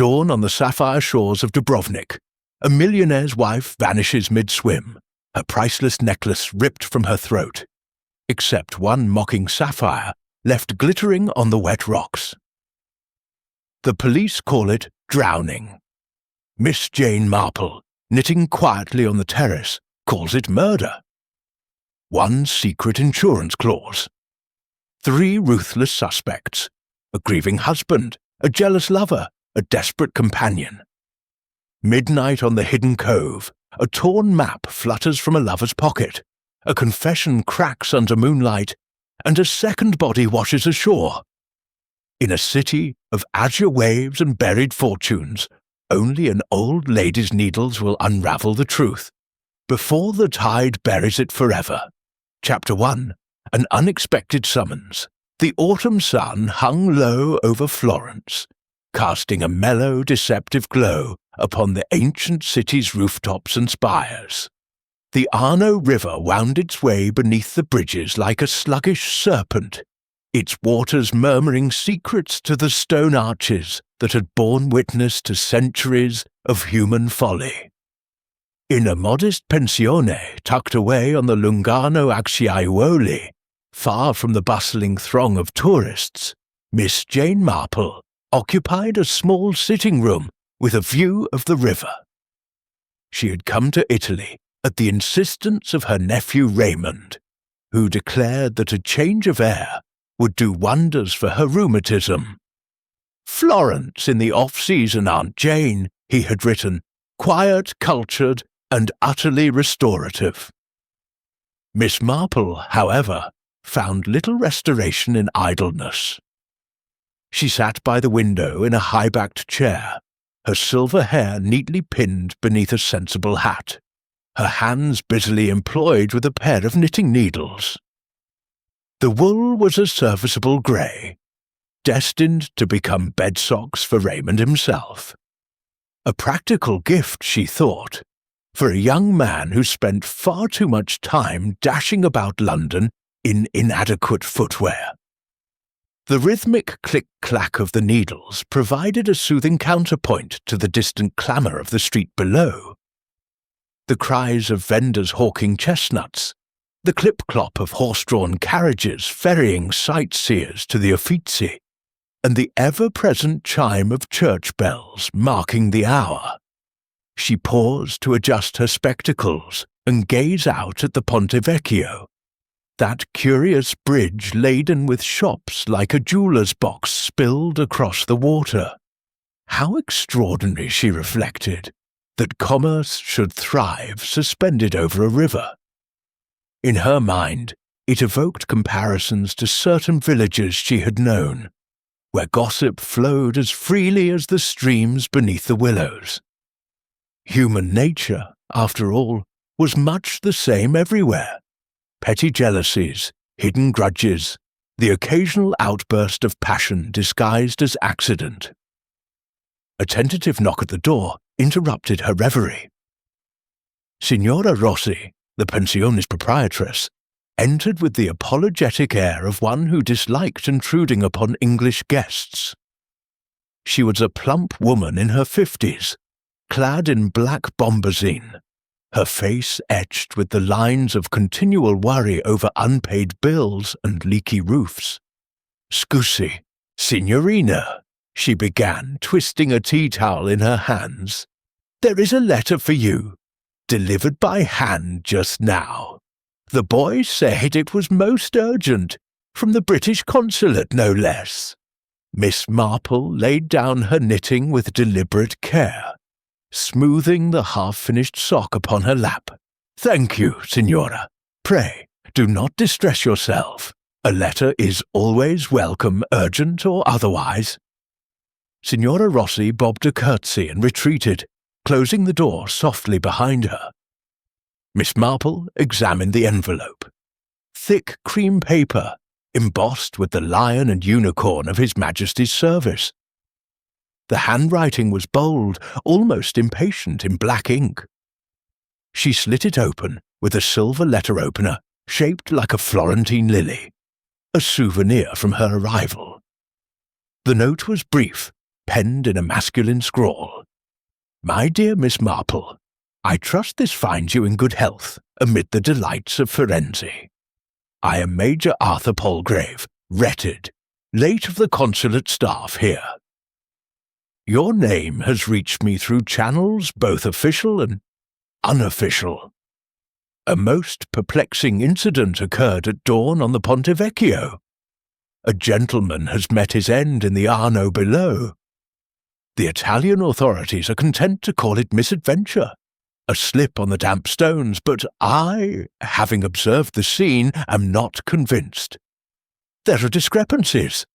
Dawn on the sapphire shores of Dubrovnik. A millionaire's wife vanishes mid-swim, her priceless necklace ripped from her throat, except one mocking sapphire left glittering on the wet rocks. The police call it drowning. Miss Jane Marple, knitting quietly on the terrace, calls it murder. One secret insurance clause. 3 ruthless suspects, a grieving husband, a jealous lover, a desperate companion. Midnight on the hidden cove, a torn map flutters from a lover's pocket, a confession cracks under moonlight, and a second body washes ashore. In a city of azure waves and buried fortunes, only an old lady's needles will unravel the truth, before the tide buries it forever. Chapter 1. An unexpected summons. The autumn sun hung low over Florence, casting a mellow, deceptive glow upon the ancient city's rooftops and spires. The Arno River wound its way beneath the bridges like a sluggish serpent, its waters murmuring secrets to the stone arches that had borne witness to centuries of human folly. In a modest pensione tucked away on the Lungano Acciaiuoli, far from the bustling throng of tourists, Miss Jane Marple occupied a small sitting room with a view of the river. She had come to Italy at the insistence of her nephew Raymond, who declared that a change of air would do wonders for her rheumatism. Florence in the off-season Aunt Jane, he had written, quiet, cultured, and utterly restorative. Miss Marple, however, found little restoration in idleness. She sat by the window in a high-backed chair, her silver hair neatly pinned beneath a sensible hat, her hands busily employed with a pair of knitting needles. The wool was a serviceable grey, destined to become bed socks for Raymond himself. A practical gift, she thought, for a young man who spent far too much time dashing about London in inadequate footwear. The rhythmic click-clack of the needles provided a soothing counterpoint to the distant clamour of the street below. The cries of vendors hawking chestnuts, the clip-clop of horse-drawn carriages ferrying sightseers to the Uffizi, and the ever-present chime of church bells marking the hour. She paused to adjust her spectacles and gaze out at the Ponte Vecchio, that curious bridge laden with shops like a jeweller's box spilled across the water. How extraordinary, she reflected, that commerce should thrive suspended over a river. In her mind, it evoked comparisons to certain villages she had known, where gossip flowed as freely as the streams beneath the willows. Human nature, after all, was much the same everywhere. Petty jealousies, hidden grudges, the occasional outburst of passion disguised as accident. A tentative knock at the door interrupted her reverie. Signora Rossi, the pensione's proprietress, entered with the apologetic air of one who disliked intruding upon English guests. She was a plump woman in her 50s, clad in black bombazine, her face etched with the lines of continual worry over unpaid bills and leaky roofs. "Scusi, signorina," she began, twisting a tea towel in her hands. "There is a letter for you, delivered by hand just now. The boy said it was most urgent, from the British consulate no less." Miss Marple laid down her knitting with deliberate care, smoothing the half-finished sock upon her lap. "Thank you, signora. Pray, do not distress yourself. A letter is always welcome, urgent or otherwise." Signora Rossi bobbed a curtsy and retreated, closing the door softly behind her. Miss Marple examined the envelope. Thick cream paper, embossed with the lion and unicorn of His Majesty's service. The handwriting was bold, almost impatient, in black ink. She slit it open with a silver letter opener shaped like a Florentine lily, a souvenir from her arrival. The note was brief, penned in a masculine scrawl. "My dear Miss Marple, I trust this finds you in good health amid the delights of Firenze. I am Major Arthur Palgrave, retted, late of the consulate staff here. Your name has reached me through channels both official and unofficial. A most perplexing incident occurred at dawn on the Ponte Vecchio. A gentleman has met his end in the Arno below. The Italian authorities are content to call it misadventure, a slip on the damp stones, but I, having observed the scene, am not convinced. There are discrepancies,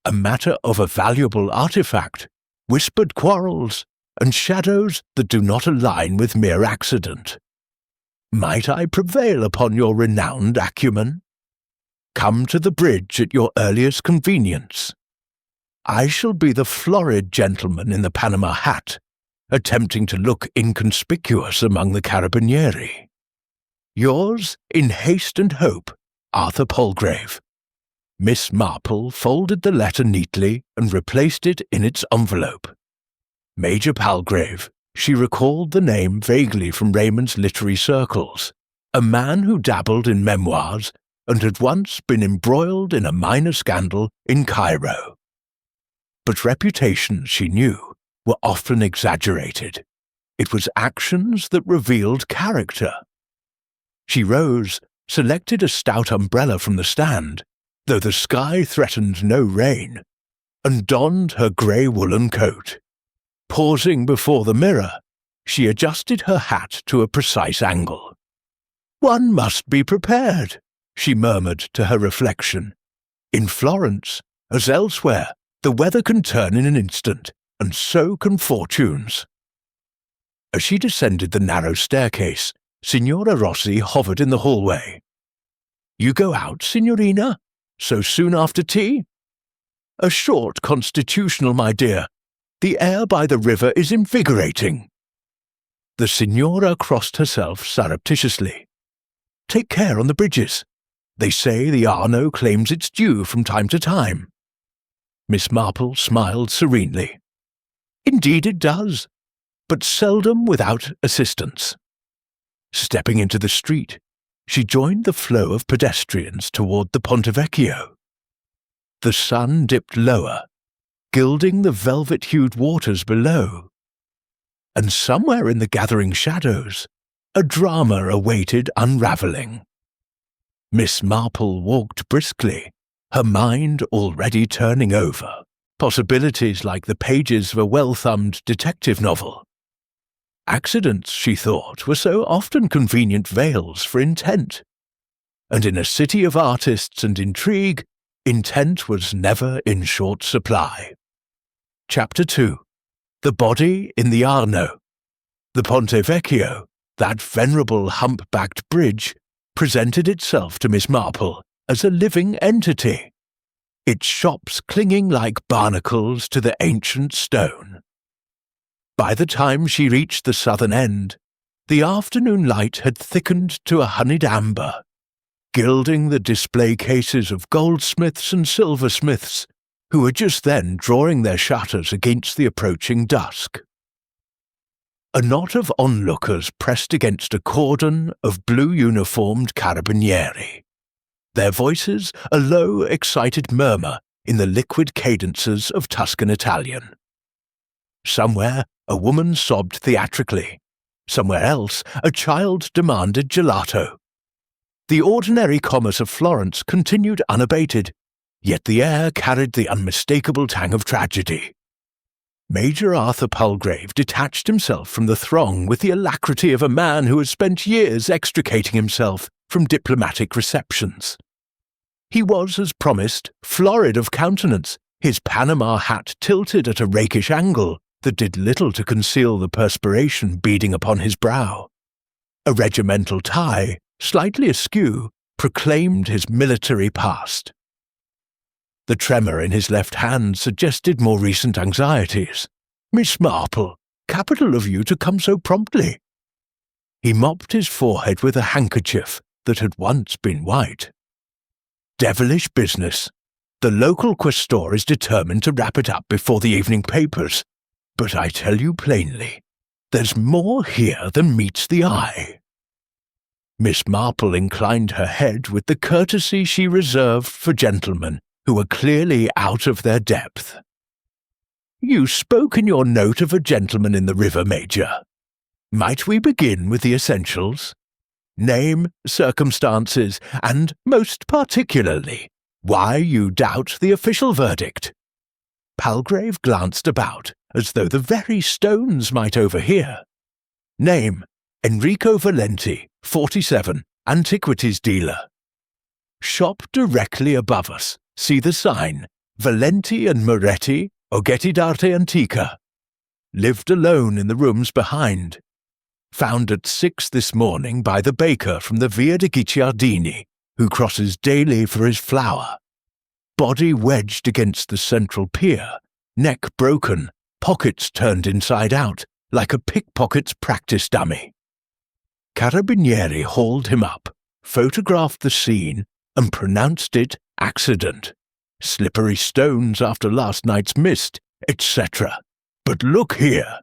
a matter of a valuable artifact, whispered quarrels, and shadows that do not align with mere accident. Might I prevail upon your renowned acumen? Come to the bridge at your earliest convenience. I shall be the florid gentleman in the Panama hat, attempting to look inconspicuous among the carabinieri. Yours, in haste and hope, Arthur Palgrave." Miss Marple folded the letter neatly and replaced it in its envelope. Major Palgrave, she recalled the name vaguely from Raymond's literary circles, a man who dabbled in memoirs and had once been embroiled in a minor scandal in Cairo. But reputations, she knew, were often exaggerated. It was actions that revealed character. She rose, selected a stout umbrella from the stand, though the sky threatened no rain, and donned her grey woolen coat. Pausing before the mirror, she adjusted her hat to a precise angle. "One must be prepared," she murmured to her reflection. "In Florence, as elsewhere, the weather can turn in an instant, and so can fortunes." As she descended the narrow staircase, Signora Rossi hovered in the hallway. "You go out, Signorina? So soon after tea?" "A short constitutional, my dear. The air by the river is invigorating." The Signora crossed herself surreptitiously. "Take care on the bridges. They say the Arno claims its due from time to time." Miss Marple smiled serenely. "Indeed it does, but seldom without assistance." Stepping into the street, she joined the flow of pedestrians toward the Ponte Vecchio. The sun dipped lower, gilding the velvet-hued waters below, and somewhere in the gathering shadows, a drama awaited unravelling. Miss Marple walked briskly, her mind already turning over, possibilities like the pages of a well-thumbed detective novel. Accidents, she thought, were so often convenient veils for intent, and in a city of artists and intrigue, intent was never in short supply. Chapter 2. The Body in the Arno. The Ponte Vecchio, that venerable hump-backed bridge, presented itself to Miss Marple as a living entity, its shops clinging like barnacles to the ancient stone. By the time she reached the southern end, the afternoon light had thickened to a honeyed amber, gilding the display cases of goldsmiths and silversmiths who were just then drawing their shutters against the approaching dusk. A knot of onlookers pressed against a cordon of blue-uniformed carabinieri, their voices a low, excited murmur in the liquid cadences of Tuscan Italian. Somewhere a woman sobbed theatrically, somewhere else a child demanded gelato. The ordinary commerce of Florence continued unabated, yet the air carried the unmistakable tang of tragedy. Major Arthur Palgrave detached himself from the throng with the alacrity of a man who has spent years extricating himself from diplomatic receptions. He was, as promised, florid of countenance, his Panama hat tilted at a rakish angle that did little to conceal the perspiration beading upon his brow. A regimental tie, slightly askew, proclaimed his military past. The tremor in his left hand suggested more recent anxieties. "Miss Marple, capital of you to come so promptly." He mopped his forehead with a handkerchief that had once been white. "Devilish business. The local questor is determined to wrap it up before the evening papers, but I tell you plainly, there's more here than meets the eye." Miss Marple inclined her head with the courtesy she reserved for gentlemen who were clearly out of their depth. "You spoke in your note of a gentleman in the river, Major. Might we begin with the essentials? Name, circumstances, and, most particularly, why you doubt the official verdict." Palgrave glanced about, as though the very stones might overhear. "Name, Enrico Valenti, 47, antiquities dealer. Shop directly above us. See the sign, Valenti and Moretti, Oggetti d'arte antica. Lived alone in the rooms behind. Found at 6 this morning by the baker from the Via de Guicciardini, who crosses daily for his flour. Body wedged against the central pier, neck broken, pockets turned inside out, like a pickpocket's practice dummy. Carabinieri hauled him up, photographed the scene, and pronounced it accident. Slippery stones after last night's mist, etc. But look here."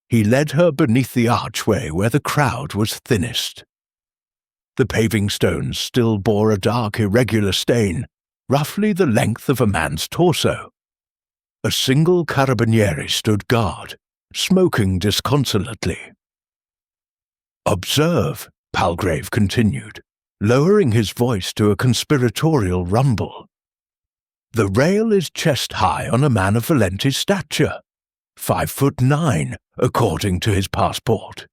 He led her beneath the archway where the crowd was thinnest. The paving stones still bore a dark, irregular stain, roughly the length of a man's torso. A single carabinieri stood guard, smoking disconsolately. "Observe," Palgrave continued, lowering his voice to a conspiratorial rumble. "The rail is chest-high on a man of Valenti's stature, 5'9", according to his passport.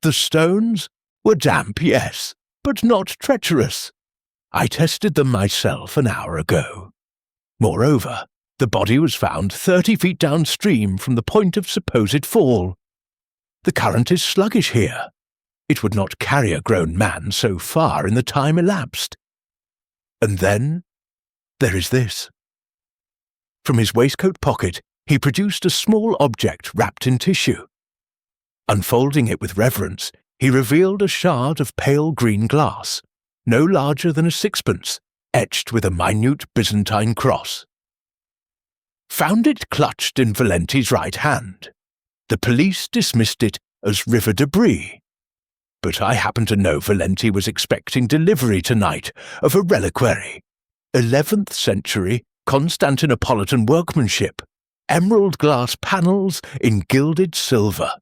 The stones were damp, yes, but not treacherous. I tested them myself an hour ago. Moreover, the body was found 30 feet downstream from the point of supposed fall. The current is sluggish here. It would not carry a grown man so far in the time elapsed. And then there is this." From his waistcoat pocket, he produced a small object wrapped in tissue. Unfolding it with reverence, he revealed a shard of pale green glass, no larger than a sixpence, etched with a minute Byzantine cross. "Found it clutched in Valenti's right hand. The police dismissed it as river debris. But I happen to know Valenti was expecting delivery tonight of a reliquary, 11th century Constantinopolitan workmanship, emerald glass panels in gilded silver,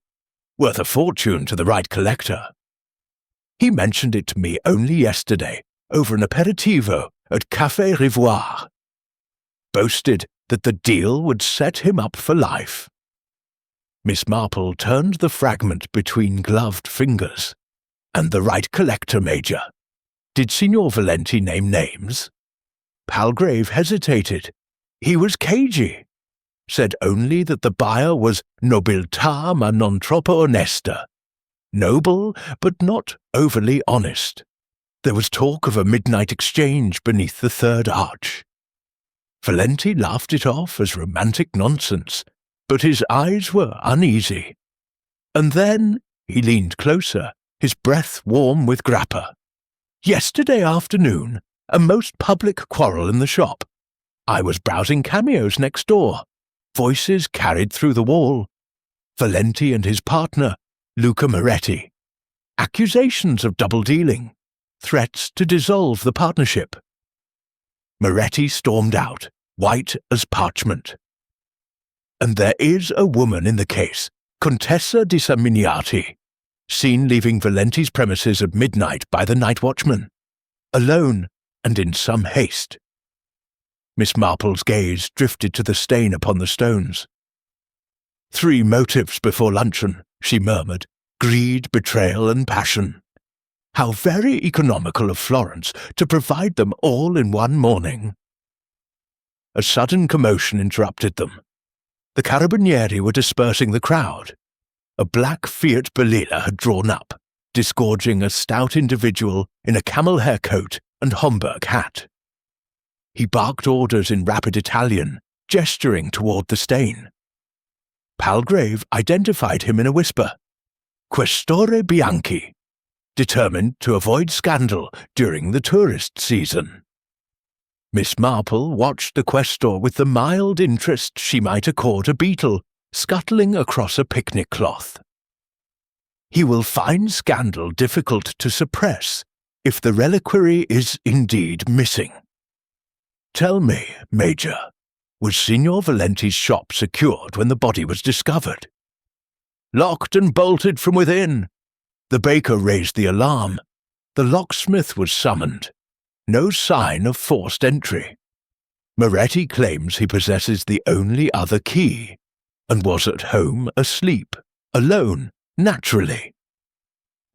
worth a fortune to the right collector. He mentioned it to me only yesterday over an aperitivo at Café Rivoire. Boasted that the deal would set him up for life." Miss Marple turned the fragment between gloved fingers. "And the right collector, Major. Did Signor Valenti name names?" Palgrave hesitated. He was cagey. Said only that the buyer was nobiltà ma non troppo onesta. Noble, but not overly honest. There was talk of a midnight exchange beneath the third arch. Valenti laughed it off as romantic nonsense, but his eyes were uneasy. And then he leaned closer, his breath warm with grappa. "Yesterday afternoon, a most public quarrel in the shop. I was browsing cameos next door. Voices carried through the wall. Valenti and his partner, Luca Moretti. Accusations of double-dealing. Threats to dissolve the partnership. Moretti stormed out, white as parchment. And there is a woman in the case, Contessa di Saminiati, seen leaving Valenti's premises at midnight by the night watchman, alone and in some haste." Miss Marple's gaze drifted to the stain upon the stones. "3 motives before luncheon," she murmured, "greed, betrayal, and passion. How very economical of Florence to provide them all in one morning." A sudden commotion interrupted them. The carabinieri were dispersing the crowd. A black Fiat Balilla had drawn up, disgorging a stout individual in a camel hair coat and Homburg hat. He barked orders in rapid Italian, gesturing toward the stain. Palgrave identified him in a whisper. Questore Bianchi, determined to avoid scandal during the tourist season. Miss Marple watched the questor with the mild interest she might accord a beetle scuttling across a picnic cloth. He will find scandal difficult to suppress if the reliquary is indeed missing. Tell me, Major, was Signor Valenti's shop secured when the body was discovered? Locked and bolted from within. The baker raised the alarm. The locksmith was summoned. No sign of forced entry. Moretti claims he possesses the only other key, and was at home asleep, alone, naturally.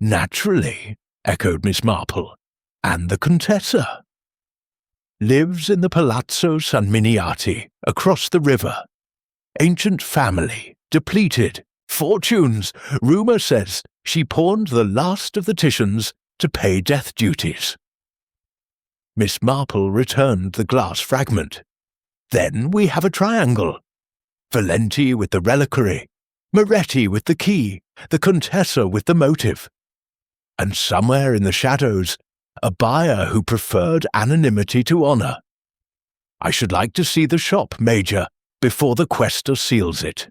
Naturally, echoed Miss Marple. And the Contessa? Lives in the Palazzo San Miniati, across the river. Ancient family, depleted, fortunes. Rumour says she pawned the last of the Titians to pay death duties. Miss Marple returned the glass fragment. Then we have a triangle. Valenti with the reliquary, Moretti with the key, the Contessa with the motive. And somewhere in the shadows, a buyer who preferred anonymity to honour. I should like to see the shop, Major, before the questor seals it.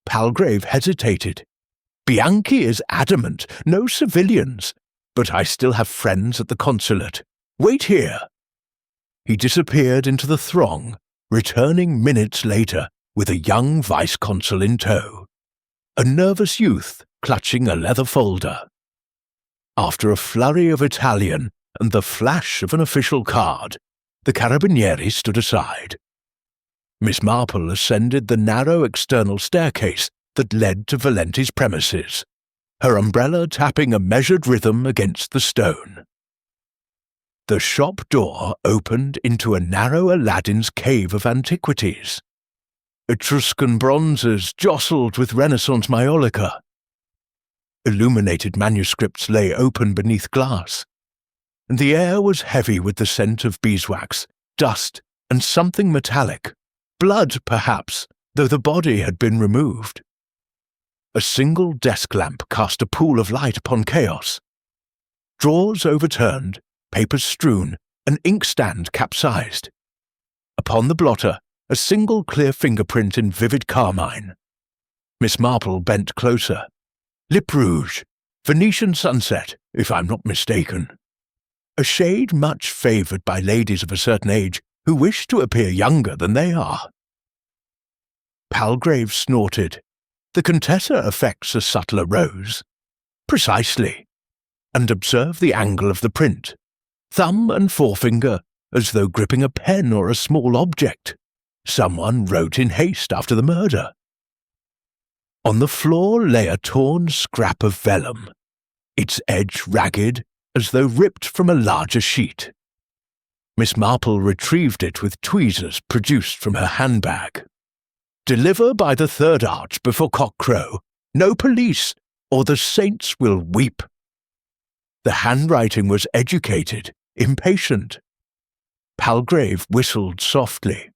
Palgrave hesitated. Bianchi is adamant, no civilians, but I still have friends at the consulate. Wait here. He disappeared into the throng, returning minutes later with a young vice-consul in tow, a nervous youth clutching a leather folder. After a flurry of Italian and the flash of an official card, the carabinieri stood aside. Miss Marple ascended the narrow external staircase that led to Valenti's premises, her umbrella tapping a measured rhythm against the stone. The shop door opened into a narrow Aladdin's cave of antiquities. Etruscan bronzes jostled with Renaissance maiolica. Illuminated manuscripts lay open beneath glass, and the air was heavy with the scent of beeswax, dust, and something metallic, blood perhaps, though the body had been removed. A single desk lamp cast a pool of light upon chaos. Drawers overturned, papers strewn, an inkstand capsized. Upon the blotter, a single clear fingerprint in vivid carmine. Miss Marple bent closer. Lip rouge, Venetian sunset, if I'm not mistaken. A shade much favoured by ladies of a certain age who wish to appear younger than they are. Palgrave snorted. The Contessa affects a subtler rose. Precisely. And observe the angle of the print. Thumb and forefinger, as though gripping a pen or a small object. Someone wrote in haste after the murder. On the floor lay a torn scrap of vellum, its edge ragged, as though ripped from a larger sheet. Miss Marple retrieved it with tweezers produced from her handbag. Deliver by the third arch before cockcrow. No police, or the saints will weep. The handwriting was educated, impatient. Palgrave whistled softly.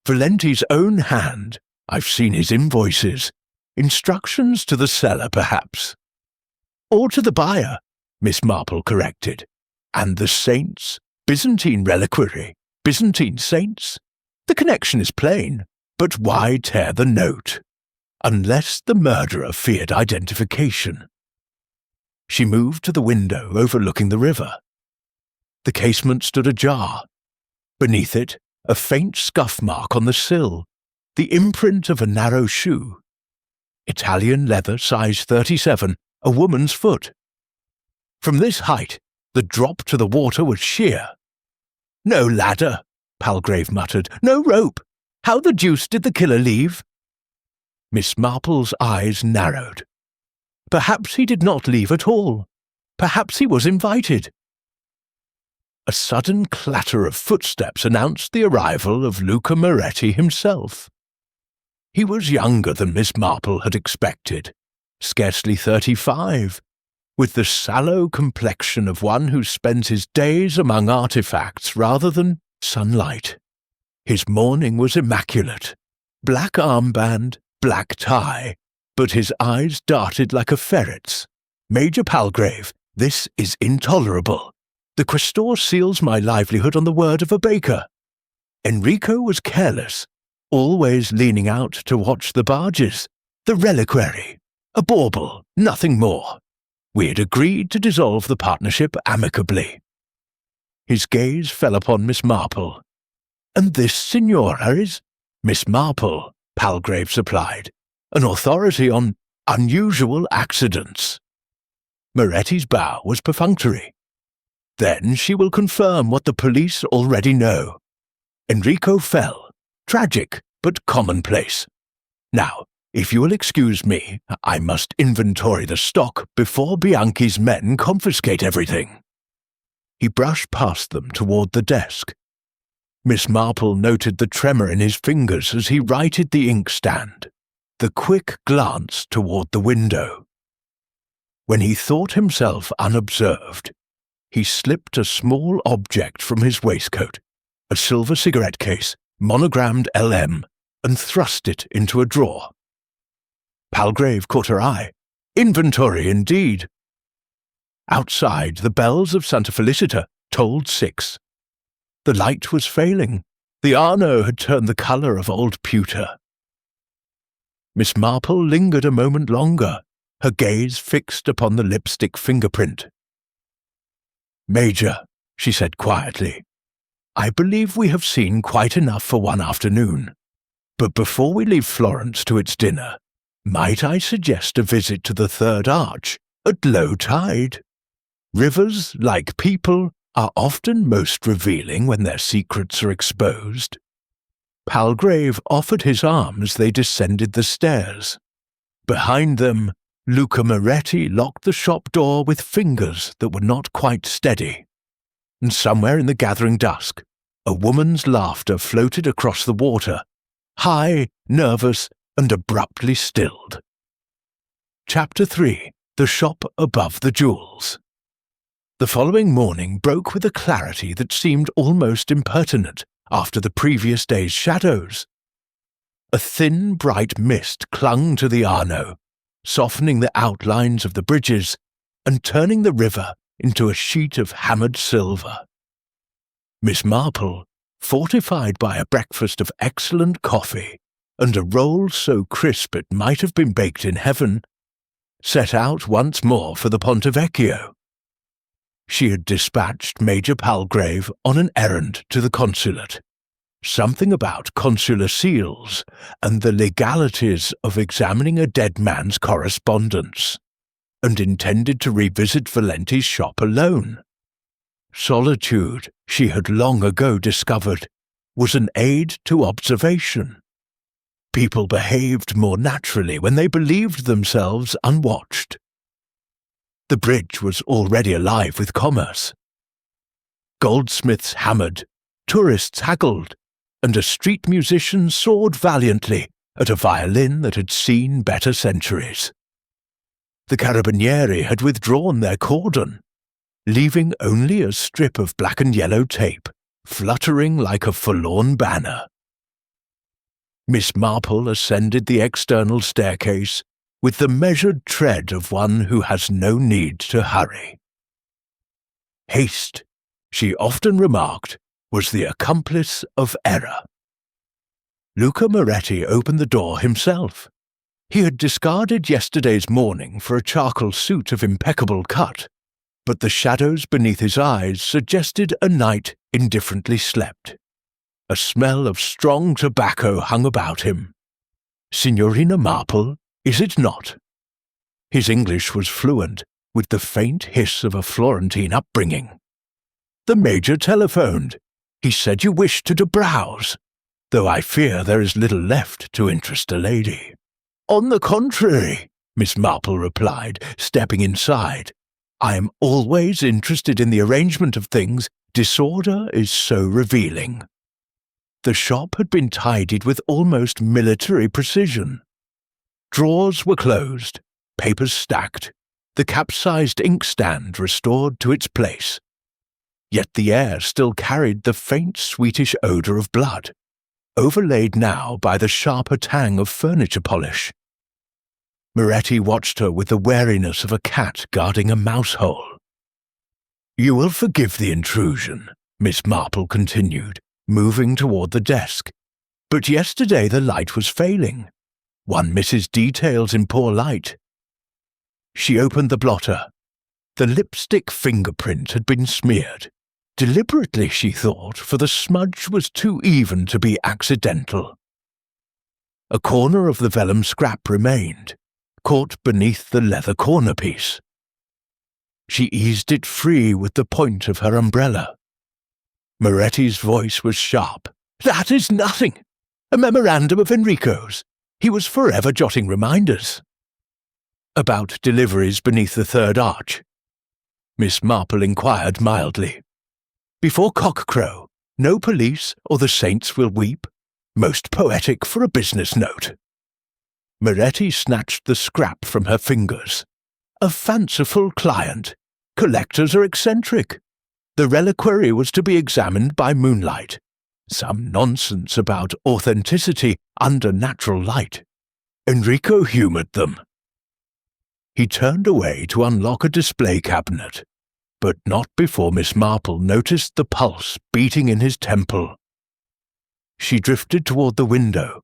Valenti's own hand, I've seen his invoices. Instructions to the seller, perhaps. Or to the buyer, Miss Marple corrected. And the saints, Byzantine reliquary, Byzantine saints. The connection is plain, but why tear the note? Unless the murderer feared identification. She moved to the window overlooking the river. The casement stood ajar. Beneath it, a faint scuff mark on the sill, the imprint of a narrow shoe. Italian leather, size 37, a woman's foot. From this height, the drop to the water was sheer. No ladder, Palgrave muttered. No rope. How the deuce did the killer leave? Miss Marple's eyes narrowed. Perhaps he did not leave at all. Perhaps he was invited. A sudden clatter of footsteps announced the arrival of Luca Moretti himself. He was younger than Miss Marple had expected, scarcely 35, with the sallow complexion of one who spends his days among artifacts rather than sunlight. His mourning was immaculate, black armband, black tie, but his eyes darted like a ferret's. Major Palgrave, this is intolerable. The questor seals my livelihood on the word of a baker. Enrico was careless, always leaning out to watch the barges, the reliquary, a bauble, nothing more. We had agreed to dissolve the partnership amicably. His gaze fell upon Miss Marple. And this signora is Miss Marple, Palgrave supplied, an authority on unusual accidents. Moretti's bow was perfunctory. Then she will confirm what the police already know. Enrico fell, tragic but commonplace. Now, if you will excuse me, I must inventory the stock before Bianchi's men confiscate everything. He brushed past them toward the desk. Miss Marple noted the tremor in his fingers as he righted the inkstand, the quick glance toward the window. When he thought himself unobserved, he slipped a small object from his waistcoat, a silver cigarette case, monogrammed LM, and thrust it into a drawer. Palgrave caught her eye. Inventory, indeed. Outside, the bells of Santa Felicita tolled 6. The light was failing. The Arno had turned the colour of old pewter. Miss Marple lingered a moment longer, her gaze fixed upon the lipstick fingerprint. "Major," she said quietly, "I believe we have seen quite enough for one afternoon. But before we leave Florence to its dinner, might I suggest a visit to the Third Arch at low tide? Rivers, like people, are often most revealing when their secrets are exposed." Palgrave offered his arm as they descended the stairs. Behind them, Luca Moretti locked the shop door with fingers that were not quite steady. And somewhere in the gathering dusk, a woman's laughter floated across the water, high, nervous, and abruptly stilled. Chapter 3. The Shop Above the Jewels. The following morning broke with a clarity that seemed almost impertinent after the previous day's shadows. A thin, bright mist clung to the Arno, softening the outlines of the bridges and turning the river into a sheet of hammered silver. Miss Marple, fortified by a breakfast of excellent coffee and a roll so crisp it might have been baked in heaven, set out once more for the Ponte Vecchio. She had dispatched Major Palgrave on an errand to the consulate, something about consular seals and the legalities of examining a dead man's correspondence, and intended to revisit Valenti's shop alone. Solitude, she had long ago discovered, was an aid to observation. People behaved more naturally when they believed themselves unwatched. The bridge was already alive with commerce. Goldsmiths hammered, tourists haggled, and a street musician soared valiantly at a violin that had seen better centuries. The carabinieri had withdrawn their cordon, leaving only a strip of black and yellow tape fluttering like a forlorn banner. Miss Marple ascended the external staircase with the measured tread of one who has no need to hurry. Haste, she often remarked, was the accomplice of error. Luca Moretti opened the door himself. He had discarded yesterday's morning for a charcoal suit of impeccable cut, but the shadows beneath his eyes suggested a night indifferently slept. A smell of strong tobacco hung about him. "Signorina Marple, is it not?" His English was fluent, with the faint hiss of a Florentine upbringing. "The Major telephoned. He said you wished to browse, though I fear there is little left to interest a lady." "On the contrary," Miss Marple replied, stepping inside. "I am always interested in the arrangement of things. Disorder is so revealing." The shop had been tidied with almost military precision. Drawers were closed, papers stacked, the capsized inkstand restored to its place. Yet the air still carried the faint sweetish odour of blood, overlaid now by the sharper tang of furniture polish. Moretti watched her with the wariness of a cat guarding a mouse hole. You will forgive the intrusion, Miss Marple continued, moving toward the desk. But yesterday the light was failing. One misses details in poor light. She opened the blotter. The lipstick fingerprint had been smeared. Deliberately, she thought, for the smudge was too even to be accidental. A corner of the vellum scrap remained, caught beneath the leather corner piece. She eased it free with the point of her umbrella. Moretti's voice was sharp. "That is nothing! A memorandum of Enrico's. He was forever jotting reminders." "About deliveries beneath the third arch?" Miss Marple inquired mildly. "Before cockcrow, no police or the saints will weep. Most poetic for a business note." Moretti snatched the scrap from her fingers. "A fanciful client. Collectors are eccentric. The reliquary was to be examined by moonlight. Some nonsense about authenticity under natural light. Enrico humoured them." He turned away to unlock a display cabinet, but not before Miss Marple noticed the pulse beating in his temple. She drifted toward the window.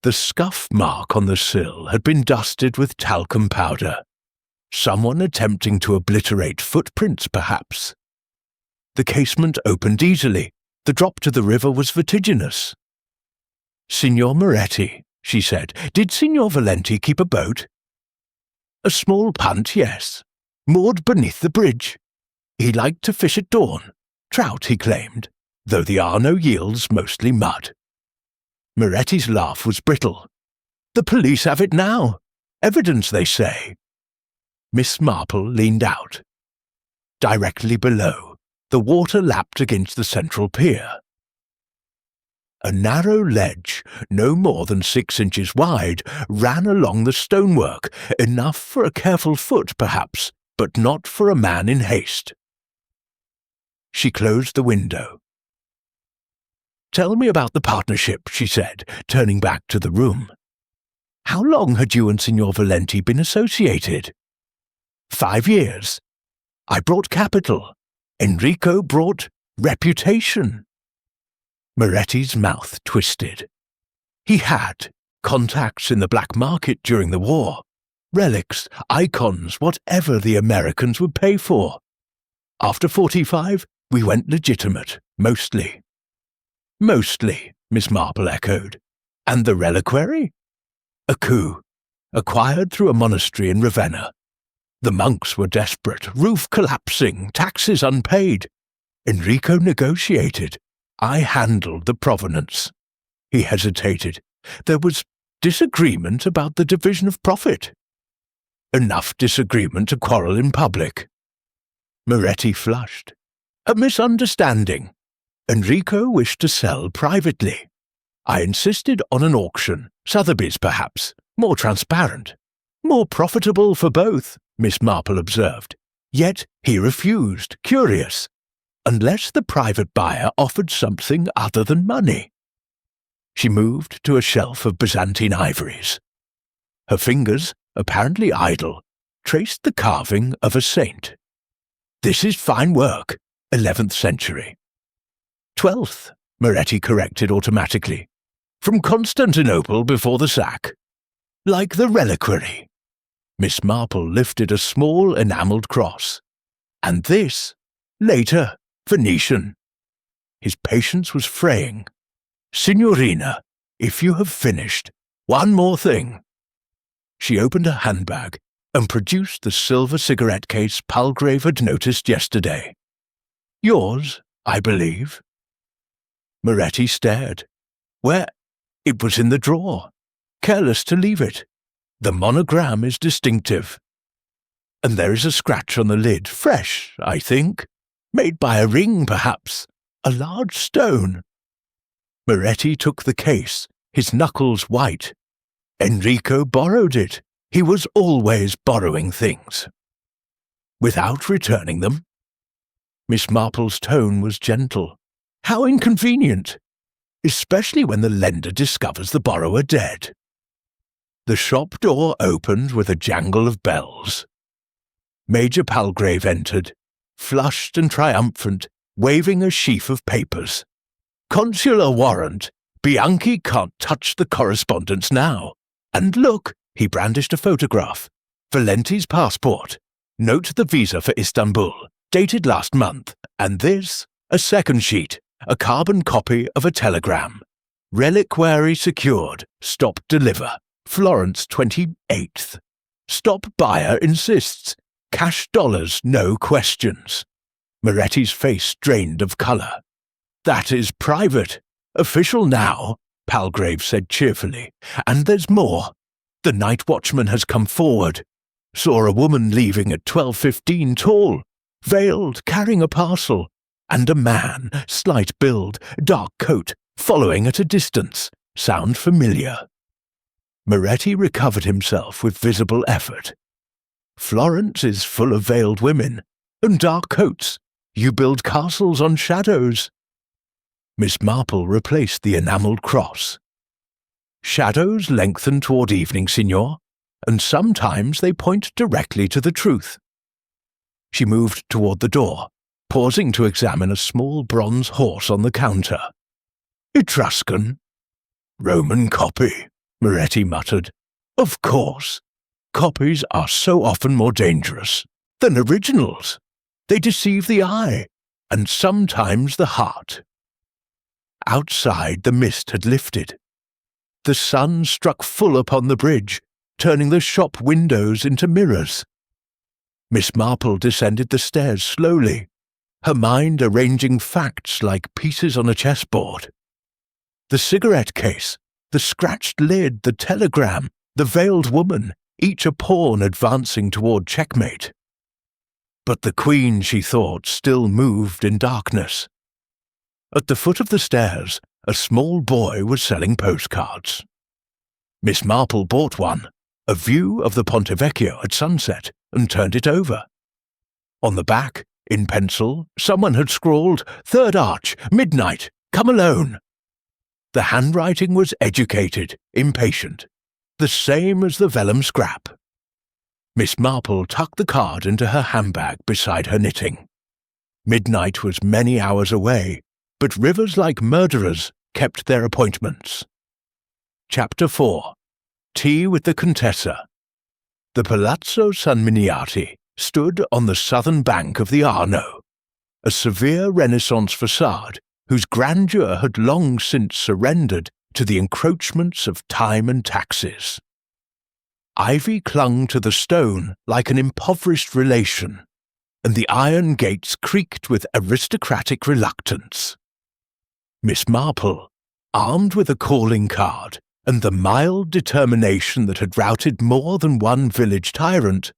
The scuff mark on the sill had been dusted with talcum powder. Someone attempting to obliterate footprints, perhaps. The casement opened easily. The drop to the river was vertiginous. "Signor Moretti," she said, "did Signor Valenti keep a boat?" "A small punt, yes. Moored beneath the bridge. He liked to fish at dawn. Trout, he claimed, though the Arno yields mostly mud." Moretti's laugh was brittle. "The police have it now. Evidence, they say." Miss Marple leaned out. Directly below, the water lapped against the central pier. A narrow ledge, no more than 6 inches wide, ran along the stonework, enough for a careful foot, perhaps, but not for a man in haste. She closed the window. "Tell me about the partnership," she said, turning back to the room. "How long had you and Signor Valenti been associated?" 5 years. I brought capital. Enrico brought reputation." Moretti's mouth twisted. He had contacts in the black market during the war. Relics, icons, whatever the Americans would pay for. After 45, we went legitimate, mostly. "Mostly," Miss Marple echoed. "And the reliquary?" "A coup. Acquired through a monastery in Ravenna. The monks were desperate, roof collapsing, taxes unpaid. Enrico negotiated. I handled the provenance." He hesitated. "There was disagreement about the division of profit." "Enough disagreement to quarrel in public." Moretti flushed. "A misunderstanding. Enrico wished to sell privately. I insisted on an auction, Sotheby's perhaps, more transparent. More profitable for both," Miss Marple observed. "Yet he refused, curious. Unless the private buyer offered something other than money." She moved to a shelf of Byzantine ivories. Her fingers, apparently idle, traced the carving of a saint. "This is fine work, 11th century. 12th, Moretti corrected automatically. "From Constantinople before the sack. Like the reliquary." Miss Marple lifted a small enamelled cross. "And this, later, Venetian." His patience was fraying. "Signorina, if you have finished, one more thing." She opened her handbag and produced the silver cigarette case Palgrave had noticed yesterday. "Yours, I believe." Moretti stared. "Where? It was in the drawer. Careless to leave it. The monogram is distinctive. And there is a scratch on the lid, fresh, I think. Made by a ring, perhaps. A large stone." Moretti took the case, his knuckles white. "Enrico borrowed it. He was always borrowing things." "Without returning them?" Miss Marple's tone was gentle. "How inconvenient! Especially when the lender discovers the borrower dead." The shop door opened with a jangle of bells. Major Palgrave entered. flushed and triumphant, waving a sheaf of papers. "Consular warrant. Bianchi can't touch the correspondence now. And look," he brandished a photograph. "Valenti's passport. Note the visa for Istanbul, dated last month. And this, a second sheet, a carbon copy of a telegram. Reliquary secured. Stop deliver. Florence 28th. Stop buyer insists. Cash dollars, no questions." Moretti's face drained of colour. "That is private. Official now," Palgrave said cheerfully. "And there's more. The night watchman has come forward. Saw a woman leaving at 12:15 tall, veiled, carrying a parcel, and a man, slight build, dark coat, following at a distance. Sound familiar?" Moretti recovered himself with visible effort. "Florence is full of veiled women, and dark coats. You build castles on shadows." Miss Marple replaced the enamelled cross. "Shadows lengthen toward evening, signor, and sometimes they point directly to the truth." She moved toward the door, pausing to examine a small bronze horse on the counter. "Etruscan." "Roman copy," Moretti muttered. "Of course. Copies are so often more dangerous than originals. They deceive the eye, and sometimes the heart." Outside the mist had lifted. The sun struck full upon the bridge, turning the shop windows into mirrors. Miss Marple descended the stairs slowly, her mind arranging facts like pieces on a chessboard. The cigarette case, the scratched lid, the telegram, the veiled woman, each a pawn advancing toward checkmate. But the queen, she thought, still moved in darkness. At the foot of the stairs, a small boy was selling postcards. Miss Marple bought one, a view of the Ponte Vecchio at sunset, and turned it over. On the back, in pencil, someone had scrawled, "Third arch, midnight, come alone." The handwriting was educated, impatient, the same as the vellum scrap. Miss Marple tucked the card into her handbag beside her knitting. Midnight was many hours away, but rivers like murderers kept their appointments. Chapter 4. Tea with the Contessa. The Palazzo San Miniati stood on the southern bank of the Arno, a severe Renaissance facade whose grandeur had long since surrendered to the encroachments of time and taxes. Ivy clung to the stone like an impoverished relation, and the iron gates creaked with aristocratic reluctance. Miss Marple, armed with a calling card and the mild determination that had routed more than one village tyrant,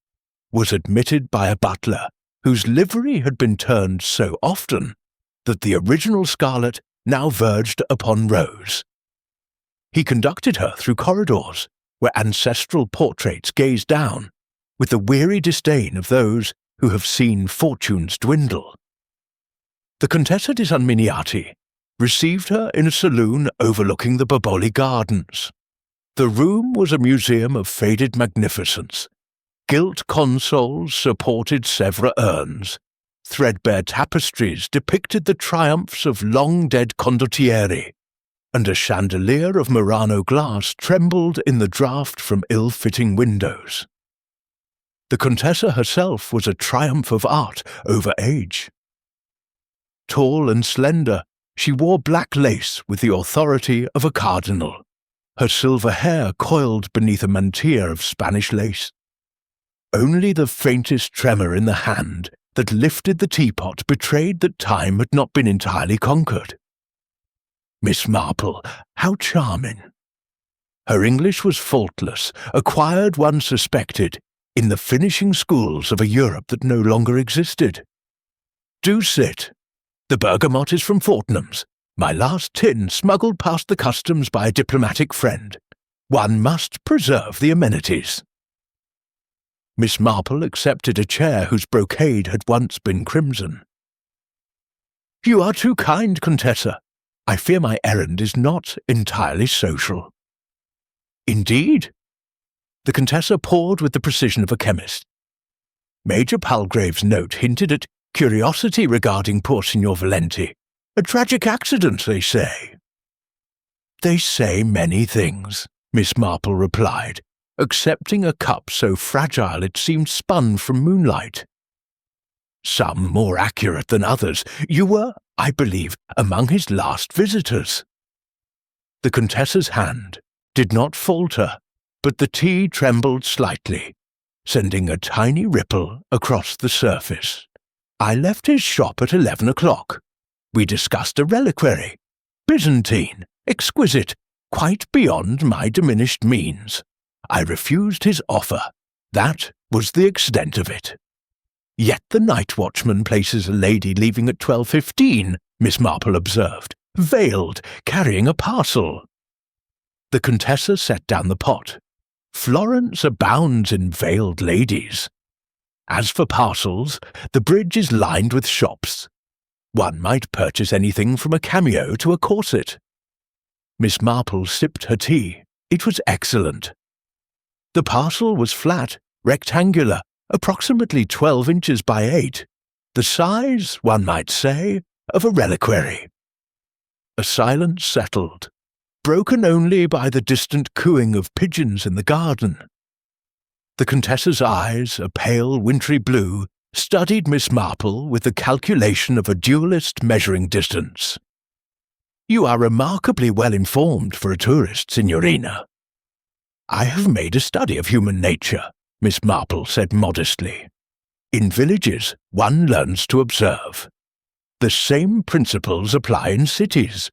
was admitted by a butler whose livery had been turned so often that the original scarlet now verged upon rose. He conducted her through corridors where ancestral portraits gazed down with the weary disdain of those who have seen fortunes dwindle. The Contessa di San Miniati received her in a saloon overlooking the Boboli Gardens. The room was a museum of faded magnificence. Gilt consoles supported Sèvres urns. Threadbare tapestries depicted the triumphs of long-dead condottieri, and a chandelier of Murano glass trembled in the draught from ill-fitting windows. The Contessa herself was a triumph of art over age. Tall and slender, she wore black lace with the authority of a cardinal, her silver hair coiled beneath a mantilla of Spanish lace. Only the faintest tremor in the hand that lifted the teapot betrayed that time had not been entirely conquered. Miss Marple, how charming! Her English was faultless, acquired, one suspected, in the finishing schools of a Europe that no longer existed. "Do sit. The bergamot is from Fortnum's, my last tin smuggled past the customs by a diplomatic friend. One must preserve the amenities." Miss Marple accepted a chair whose brocade had once been crimson. "You are too kind, Contessa. I fear my errand is not entirely social." "Indeed?" The Contessa poured with the precision of a chemist. Major Palgrave's note hinted at Curiosity regarding poor Signor Valenti. A tragic accident, they say." "They say many things," Miss Marple replied, accepting a cup so fragile it seemed spun from moonlight. "Some more accurate than others. You were, I believe, among his last visitors." The Contessa's hand did not falter, but the tea trembled slightly, sending a tiny ripple across the surface. "I left his shop at 11 o'clock. We discussed a reliquary, Byzantine, exquisite, quite beyond my diminished means. I refused his offer. That was the extent of it." "Yet the night watchman places a lady leaving at 12:15, Miss Marple observed, veiled, carrying a parcel." The Contessa set down the pot. "Florence abounds in veiled ladies. As for parcels, the bridge is lined with shops. One might purchase anything from a cameo to a corset." Miss Marple sipped her tea. It was excellent. The parcel was flat, rectangular, approximately 12 inches by 8, the size, one might say, of a reliquary. A silence settled, broken only by the distant cooing of pigeons in the garden. The Contessa's eyes, a pale wintry blue, studied Miss Marple with the calculation of a duelist measuring distance. "You are remarkably well informed for a tourist, Signorina." "I have made a study of human nature," Miss Marple said modestly. "In villages, one learns to observe. The same principles apply in cities,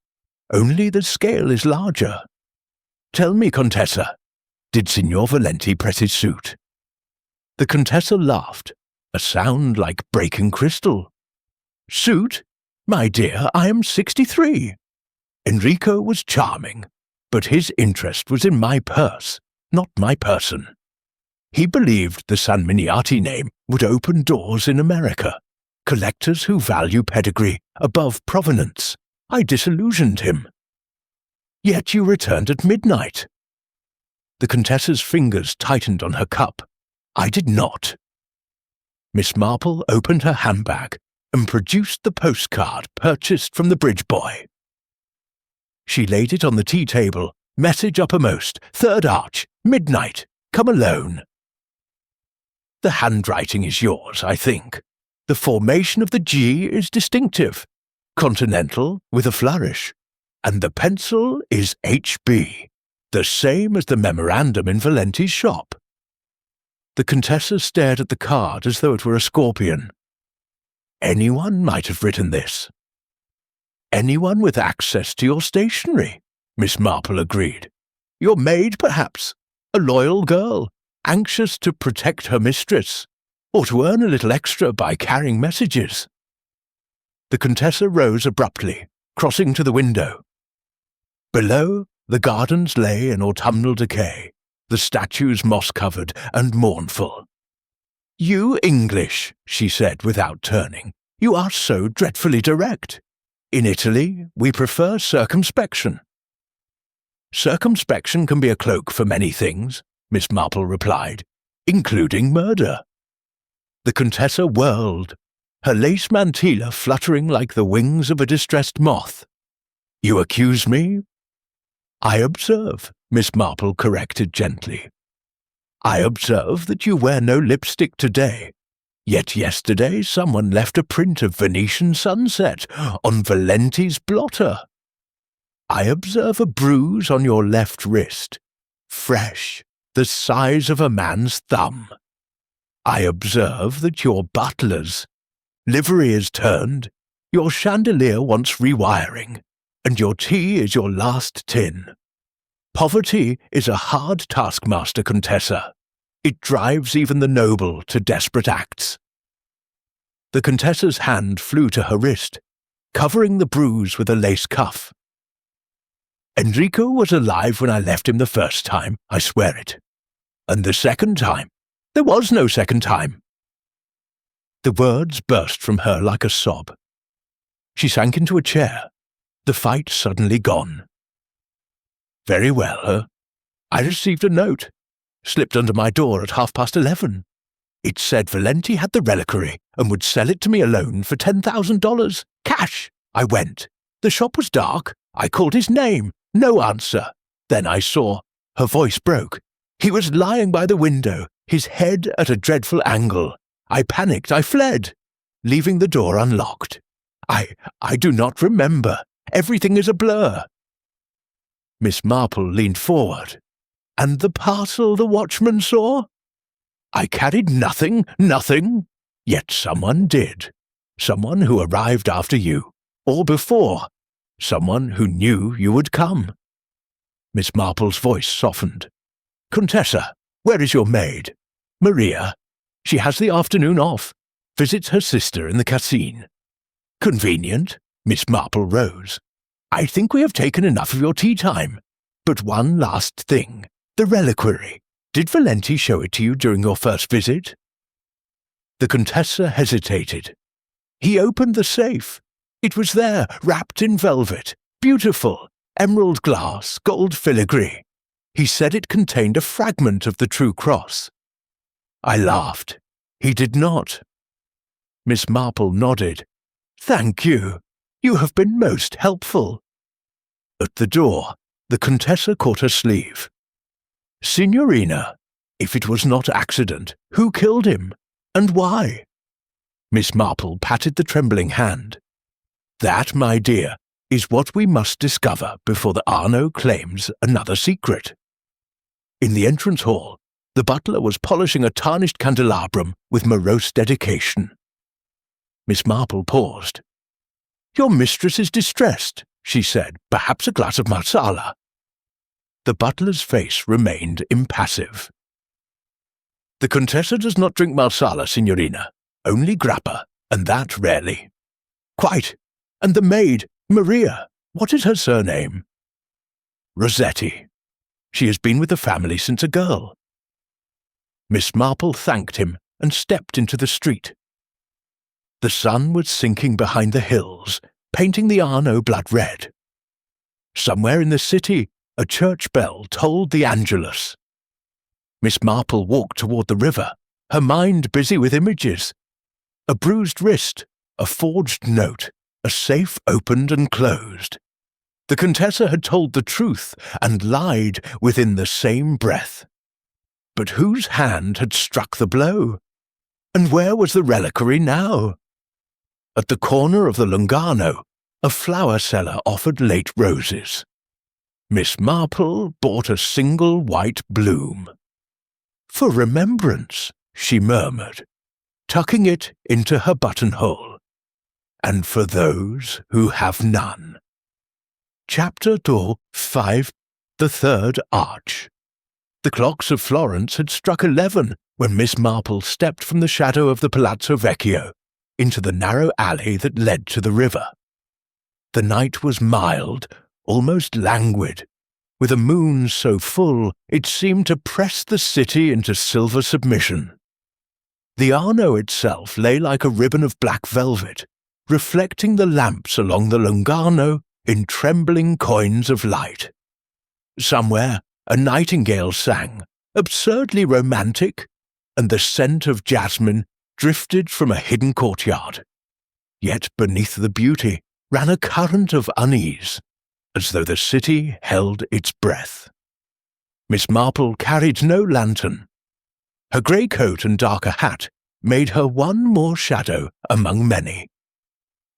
only the scale is larger. Tell me, Contessa, did Signor Valenti press his suit?" The Contessa laughed, a sound like breaking crystal. "Suit? My dear, I am 63. Enrico was charming, but his interest was in my purse, not my person. He believed the San Miniati name would open doors in America, collectors who value pedigree above provenance. I disillusioned him." "Yet you returned at midnight." The Contessa's fingers tightened on her cup. "I did not." Miss Marple opened her handbag and produced the postcard purchased from the bridge boy. She laid it on the tea table, message uppermost, third arch, midnight, come alone. "The handwriting is yours, I think. The formation of the G is distinctive, continental with a flourish, and the pencil is HB, the same as the memorandum in Valenti's shop." The Contessa stared at the card as though it were a scorpion. "Anyone might have written this." "Anyone with access to your stationery," Miss Marple agreed. "Your maid, perhaps, a loyal girl, anxious to protect her mistress, or to earn a little extra by carrying messages." The Contessa rose abruptly, crossing to the window. Below, the gardens lay in autumnal decay, the statues moss-covered and mournful. "You English," she said without turning, "you are so dreadfully direct. In Italy, we prefer circumspection." "Circumspection can be a cloak for many things," Miss Marple replied, "including murder." The Contessa whirled, her lace mantilla fluttering like the wings of a distressed moth. "You accuse me?" "I observe," Miss Marple corrected gently. "I observe that you wear no lipstick today, yet yesterday someone left a print of Venetian sunset on Valenti's blotter. I observe a bruise on your left wrist, fresh, the size of a man's thumb. I observe that your butler's livery is turned, your chandelier wants rewiring, and your tea is your last tin. Poverty is a hard taskmaster, Contessa. It drives even the noble to desperate acts." The Contessa's hand flew to her wrist, covering the bruise with a lace cuff. "Enrico was alive when I left him the first time, I swear it. And the second time, there was no second time." The words burst from her like a sob. She sank into a chair, the fight suddenly gone. "Very well, I received a note, slipped under my door at 11:30. It said Valenti had the reliquary and would sell it to me alone for $10,000. Cash! I went. The shop was dark. I called his name. No answer. Then I saw. Her voice broke. He was lying by the window, his head at a dreadful angle. I panicked. I fled, leaving the door unlocked. I do not remember. Everything is a blur. Miss Marple leaned forward. And the parcel the watchman saw? I carried nothing. Yet someone did. Someone who arrived after you, or before. Someone who knew you would come. Miss Marple's voice softened. Contessa, where is your maid? Maria. She has the afternoon off. Visits her sister in the Cascine. Convenient. Miss Marple rose. I think we have taken enough of your tea time. But one last thing. The reliquary. Did Valenti show it to you during your first visit? The Contessa hesitated. He opened the safe. It was there, wrapped in velvet. Beautiful. Emerald glass, gold filigree. He said it contained a fragment of the true cross. I laughed. He did not. Miss Marple nodded. Thank you. You have been most helpful. At the door, the Contessa caught her sleeve. Signorina, if it was not accident, who killed him, and why? Miss Marple patted the trembling hand. That, my dear, is what we must discover before the Arno claims another secret. In the entrance hall, the butler was polishing a tarnished candelabrum with morose dedication. Miss Marple paused. Your mistress is distressed, she said. Perhaps a glass of marsala. The butler's face remained impassive. The Contessa does not drink marsala, signorina. Only grappa, and that rarely. Quite. And the maid, Maria, what is her surname? Rossetti. She has been with the family since a girl. Miss Marple thanked him and stepped into the street. The sun was sinking behind the hills, painting the Arno blood red. Somewhere in the city, a church bell tolled the Angelus. Miss Marple walked toward the river, her mind busy with images. A bruised wrist, a forged note, a safe opened and closed. The Contessa had told the truth and lied within the same breath. But whose hand had struck the blow? And where was the reliquary now? At the corner of the Lungano, a flower seller offered late roses. Miss Marple bought a single white bloom. For remembrance, she murmured, tucking it into her buttonhole. And for those who have none. Chapter 5. The Third Arch. The clocks of Florence had struck 11 when Miss Marple stepped from the shadow of the Palazzo Vecchio into the narrow alley that led to the river. The night was mild, almost languid, with a moon so full it seemed to press the city into silver submission. The Arno itself lay like a ribbon of black velvet, reflecting the lamps along the Lungano in trembling coins of light. Somewhere a nightingale sang, absurdly romantic, and the scent of jasmine drifted from a hidden courtyard. Yet beneath the beauty ran a current of unease, as though the city held its breath. Miss Marple carried no lantern. Her grey coat and darker hat made her one more shadow among many.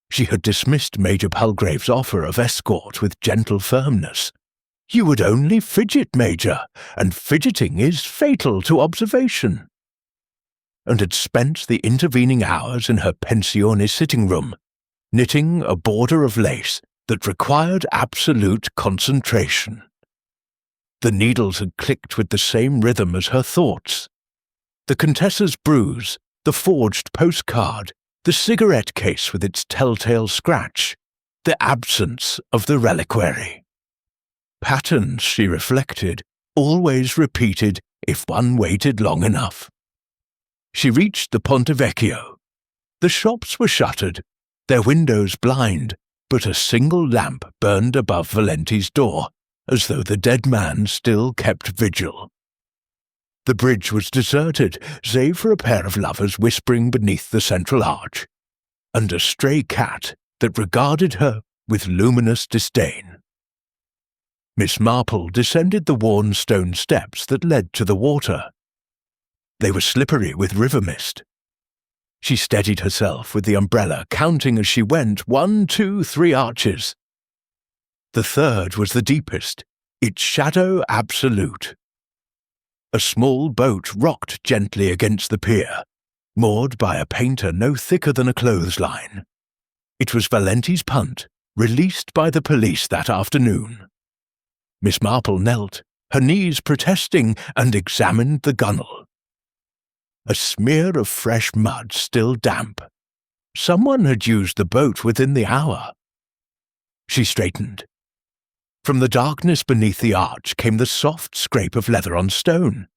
She had dismissed Major Palgrave's offer of escort with gentle firmness. You would only fidget, Major, and fidgeting is fatal to observation. And had spent the intervening hours in her pensione sitting-room, knitting a border of lace that required absolute concentration. The needles had clicked with the same rhythm as her thoughts. The Contessa's bruise, the forged postcard, the cigarette case with its telltale scratch, the absence of the reliquary. Patterns, she reflected, always repeated if one waited long enough. She reached the Ponte Vecchio. The shops were shuttered, their windows blind, but a single lamp burned above Valenti's door, as though the dead man still kept vigil. The bridge was deserted, save for a pair of lovers whispering beneath the central arch, and a stray cat that regarded her with luminous disdain. Miss Marple descended the worn stone steps that led to the water. They were slippery with river mist. She steadied herself with the umbrella, counting as she went 1, 2, 3 arches. The third was the deepest, its shadow absolute. A small boat rocked gently against the pier, moored by a painter no thicker than a clothesline. It was Valenti's punt, released by the police that afternoon. Miss Marple knelt, her knees protesting, and examined the gunwale. A smear of fresh mud still damp. Someone had used the boat within the hour. She straightened. From the darkness beneath the arch came the soft scrape of leather on stone.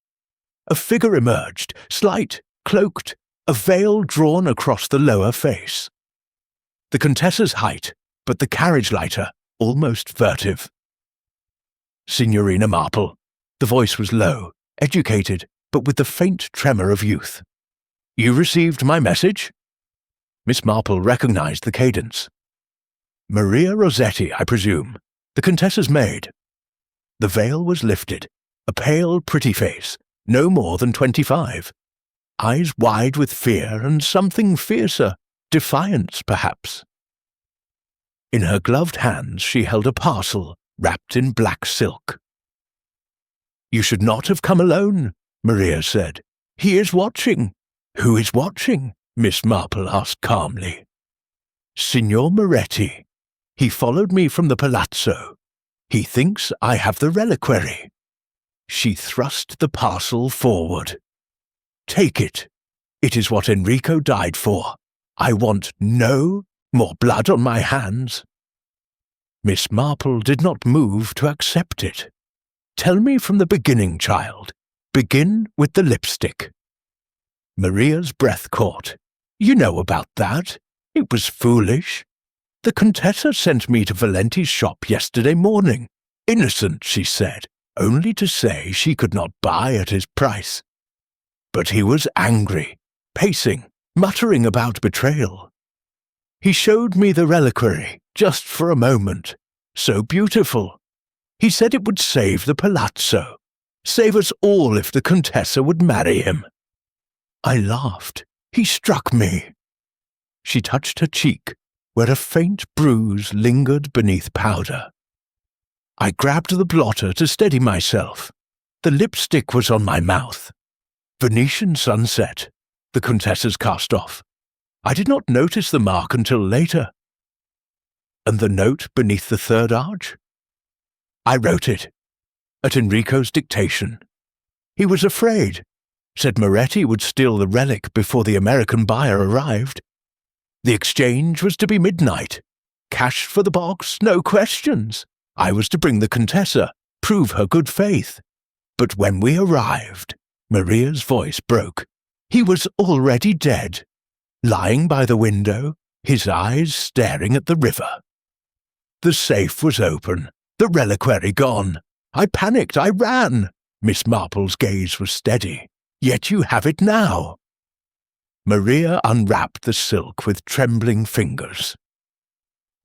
A figure emerged, slight, cloaked, a veil drawn across the lower face. The Contessa's height, but the carriage lighter, almost furtive. Signorina Marple. The voice was low, educated, but with the faint tremor of youth. You received my message? Miss Marple recognized the cadence. Maria Rossetti, I presume, the Contessa's maid. The veil was lifted, a pale, pretty face, no more than 25. Eyes wide with fear and something fiercer, defiance perhaps. In her gloved hands she held a parcel wrapped in black silk. You should not have come alone, Maria said. He is watching. Who is watching? Miss Marple asked calmly. Signor Moretti. He followed me from the palazzo. He thinks I have the reliquary. She thrust the parcel forward. Take it. It is what Enrico died for. I want no more blood on my hands. Miss Marple did not move to accept it. Tell me from the beginning, child. Begin with the lipstick. Maria's breath caught. You know about that. It was foolish. The Contessa sent me to Valenti's shop yesterday morning. Innocent, she said, only to say she could not buy at his price. But he was angry, pacing, muttering about betrayal. He showed me the reliquary, just for a moment. So beautiful. He said it would save the palazzo, save us all if the Contessa would marry him. I laughed. He struck me. She touched her cheek, where a faint bruise lingered beneath powder. I grabbed the blotter to steady myself. The lipstick was on my mouth. Venetian sunset, the Contessa's cast off. I did not notice the mark until later. And the note beneath the third arch? I wrote it, at Enrico's dictation. He was afraid, said Moretti would steal the relic before the American buyer arrived. The exchange was to be midnight. Cash for the box, no questions. I was to bring the Contessa, prove her good faith. But when we arrived, Maria's voice broke. He was already dead, lying by the window, his eyes staring at the river. The safe was open, the reliquary gone. I panicked, I ran. Miss Marple's gaze was steady. Yet you have it now. Maria unwrapped the silk with trembling fingers.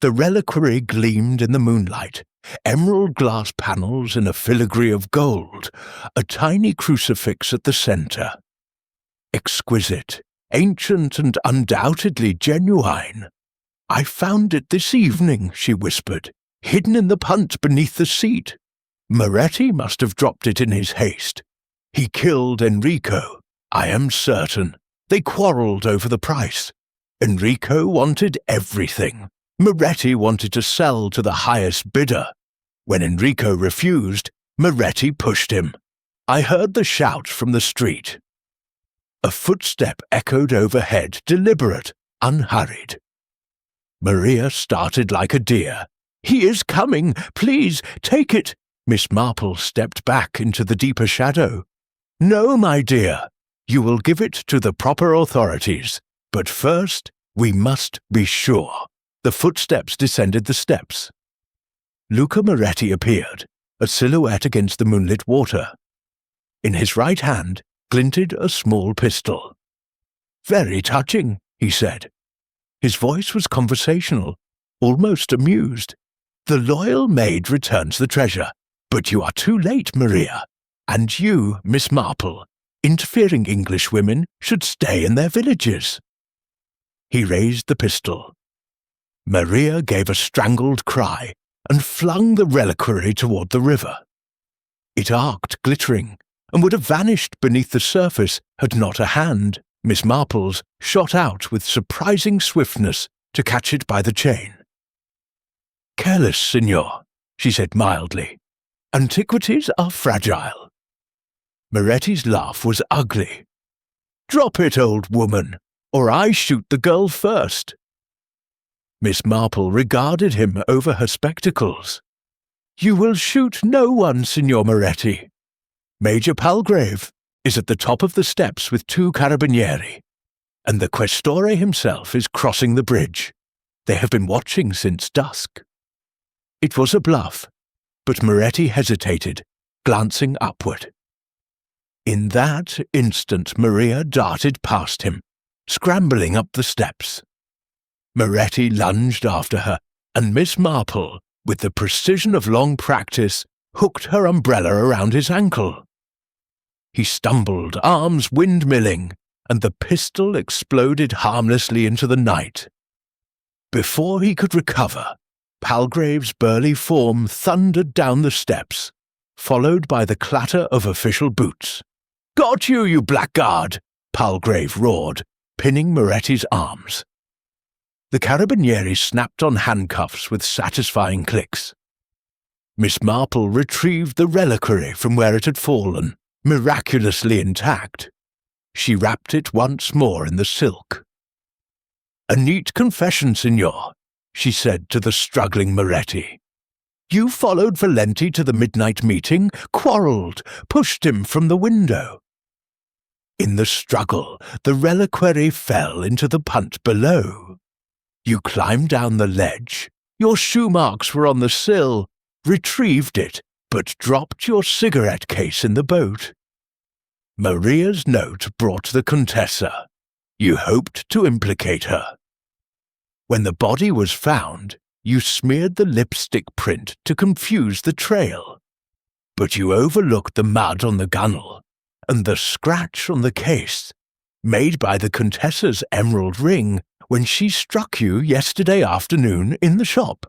The reliquary gleamed in the moonlight, emerald glass panels in a filigree of gold, a tiny crucifix at the centre. Exquisite, ancient and undoubtedly genuine. I found it this evening, she whispered, hidden in the punt beneath the seat. Moretti must have dropped it in his haste. He killed Enrico, I am certain. They quarrelled over the price. Enrico wanted everything. Moretti wanted to sell to the highest bidder. When Enrico refused, Moretti pushed him. I heard the shout from the street. A footstep echoed overhead, deliberate, unhurried. Maria started like a deer. He is coming! Please, take it! Miss Marple stepped back into the deeper shadow. No, my dear. You will give it to the proper authorities. But first, we must be sure. The footsteps descended the steps. Luca Moretti appeared, a silhouette against the moonlit water. In his right hand glinted a small pistol. "Very touching," he said. His voice was conversational, almost amused. "The loyal maid returns the treasure, but you are too late, Maria. And you, Miss Marple, interfering English women should stay in their villages." He raised the pistol. Maria gave a strangled cry and flung the reliquary toward the river. It arced glittering, and would have vanished beneath the surface had not a hand, Miss Marple's, shot out with surprising swiftness to catch it by the chain. "Careless, signor," she said mildly. "Antiquities are fragile." Moretti's laugh was ugly. "Drop it, old woman, or I shoot the girl first." Miss Marple regarded him over her spectacles. "You will shoot no one, Signor Moretti. Major Palgrave is at the top of the steps with 2 carabinieri, and the questore himself is crossing the bridge. They have been watching since dusk." It was a bluff, but Moretti hesitated, glancing upward. In that instant Maria darted past him, scrambling up the steps. Moretti lunged after her, and Miss Marple, with the precision of long practice, hooked her umbrella around his ankle. He stumbled, arms windmilling, and the pistol exploded harmlessly into the night. Before he could recover, Palgrave's burly form thundered down the steps, followed by the clatter of official boots. "Got you, you blackguard!" Palgrave roared, pinning Moretti's arms. The carabinieri snapped on handcuffs with satisfying clicks. Miss Marple retrieved the reliquary from where it had fallen, miraculously intact. She wrapped it once more in the silk. "A neat confession, signor," she said to the struggling Moretti. "You followed Valenti to the midnight meeting, quarrelled, pushed him from the window. In the struggle, the reliquary fell into the punt below. You climbed down the ledge, your shoe marks were on the sill, retrieved it, but dropped your cigarette case in the boat. Maria's note brought the Contessa. You hoped to implicate her. When the body was found, you smeared the lipstick print to confuse the trail. But you overlooked the mud on the gunnel and the scratch on the case, made by the Contessa's emerald ring when she struck you yesterday afternoon in the shop."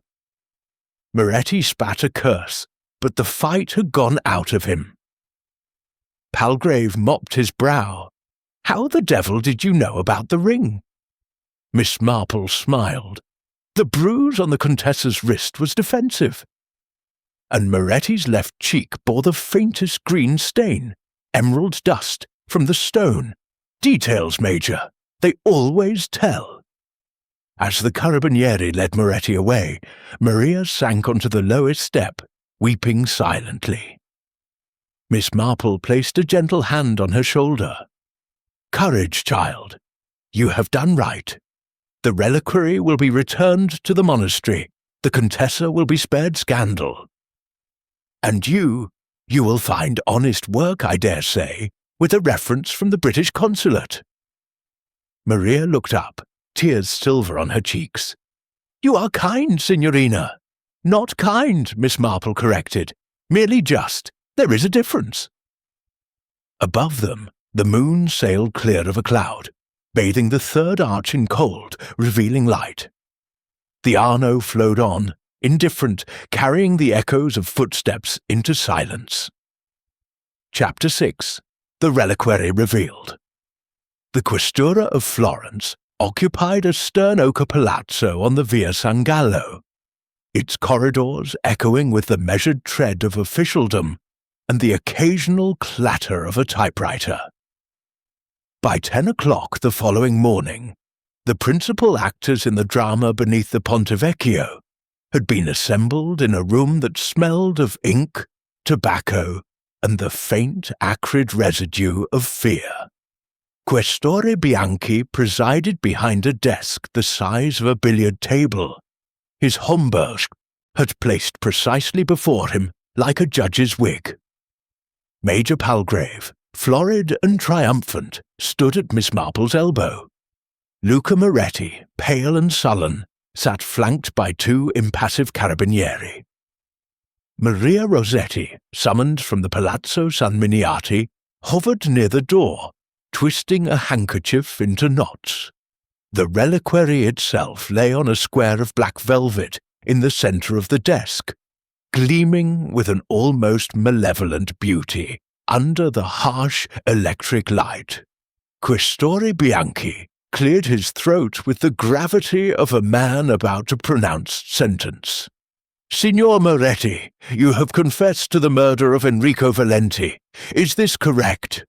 Moretti spat a curse, but the fight had gone out of him. Palgrave mopped his brow. "How the devil did you know about the ring?" Miss Marple smiled. "The bruise on the Contessa's wrist was defensive." And Moretti's left cheek bore the faintest green stain, emerald dust, from the stone. "Details, Major. They always tell." As the carabinieri led Moretti away, Maria sank onto the lowest step, weeping silently. Miss Marple placed a gentle hand on her shoulder. "Courage, child. You have done right. The reliquary will be returned to the monastery. The Contessa will be spared scandal. And you will find honest work, I dare say, with a reference from the British consulate." Maria looked up, tears silver on her cheeks. "You are kind, Signorina." "Not kind," Miss Marple corrected. "Merely just. There is a difference." Above them, the moon sailed clear of a cloud, bathing the third arch in cold, revealing light. The Arno flowed on, indifferent, carrying the echoes of footsteps into silence. Chapter 6. The Reliquary Revealed. The Questura of Florence occupied a stern ochre palazzo on the Via San Gallo, its corridors echoing with the measured tread of officialdom and the occasional clatter of a typewriter. By 10 o'clock the following morning, the principal actors in the drama beneath the Ponte Vecchio had been assembled in a room that smelled of ink, tobacco, and the faint, acrid residue of fear. Questore Bianchi presided behind a desk the size of a billiard table. His Homburg had placed precisely before him like a judge's wig. Major Palgrave, florid and triumphant, stood at Miss Marple's elbow. Luca Moretti, pale and sullen, sat flanked by two impassive carabinieri. Maria Rossetti, summoned from the Palazzo San Miniati, hovered near the door, twisting a handkerchief into knots. The reliquary itself lay on a square of black velvet in the centre of the desk, gleaming with an almost malevolent beauty under the harsh electric light. Questore Bianchi cleared his throat with the gravity of a man about to pronounce sentence. "Signor Moretti, you have confessed to the murder of Enrico Valenti. Is this correct?"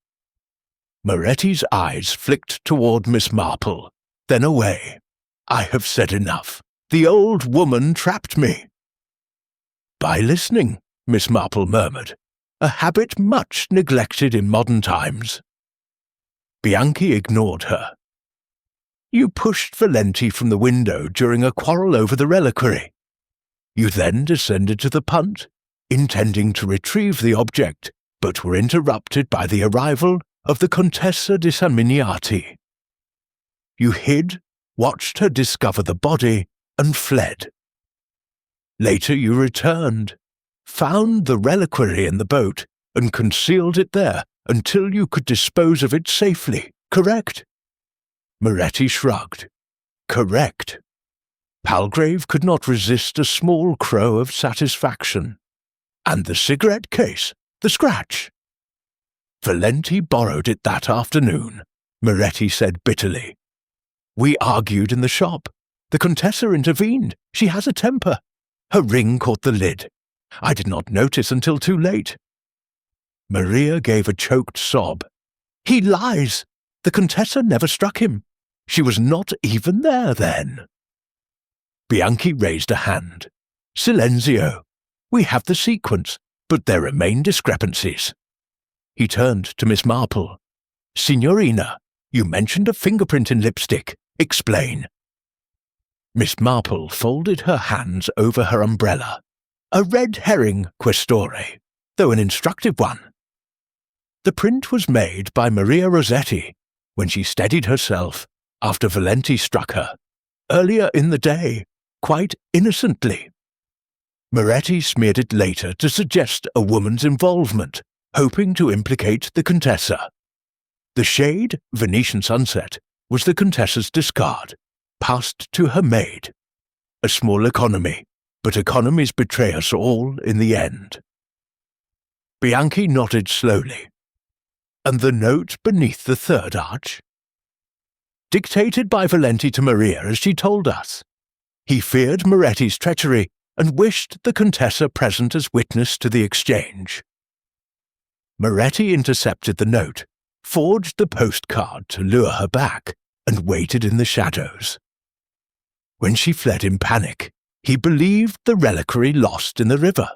Moretti's eyes flicked toward Miss Marple, then away. "I have said enough. The old woman trapped me." "By listening," Miss Marple murmured, "a habit much neglected in modern times." Bianchi ignored her. "You pushed Valenti from the window during a quarrel over the reliquary. You then descended to the punt, intending to retrieve the object, but were interrupted by the arrival of the Contessa di San Miniati. You hid, watched her discover the body, and fled. Later you returned, found the reliquary in the boat, and concealed it there until you could dispose of it safely, correct?" Moretti shrugged. "Correct." Palgrave could not resist a small crow of satisfaction. "And the cigarette case, the scratch?" "Valenti borrowed it that afternoon," Moretti said bitterly. "We argued in the shop. The Contessa intervened. She has a temper. Her ring caught the lid. I did not notice until too late." Maria gave a choked sob. "He lies. The Contessa never struck him. She was not even there then." Bianchi raised a hand. "Silenzio. We have the sequence, but there remain discrepancies." He turned to Miss Marple. "Signorina, you mentioned a fingerprint in lipstick. Explain." Miss Marple folded her hands over her umbrella. "A red herring, Questore, though an instructive one. The print was made by Maria Rossetti when she steadied herself after Valenti struck her, earlier in the day, quite innocently. Moretti smeared it later to suggest a woman's involvement, hoping to implicate the Contessa. The shade, Venetian sunset, was the Contessa's discard, passed to her maid. A small economy, but economies betray us all in the end." Bianchi nodded slowly. "And the note beneath the third arch?" "Dictated by Valenti to Maria as she told us. He feared Moretti's treachery and wished the Contessa present as witness to the exchange. Moretti intercepted the note, forged the postcard to lure her back, and waited in the shadows. When she fled in panic, he believed the reliquary lost in the river.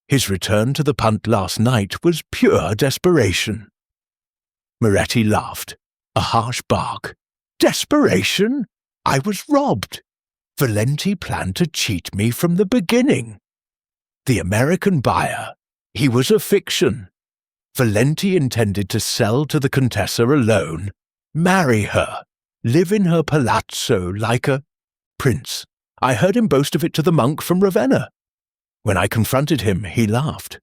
His return to the punt last night was pure desperation." Moretti laughed, a harsh bark. "Desperation? I was robbed. Valenti planned to cheat me from the beginning. The American buyer, he was a fiction. Valenti intended to sell to the Contessa alone, marry her, live in her palazzo like a prince. I heard him boast of it to the monk from Ravenna. When I confronted him, he laughed,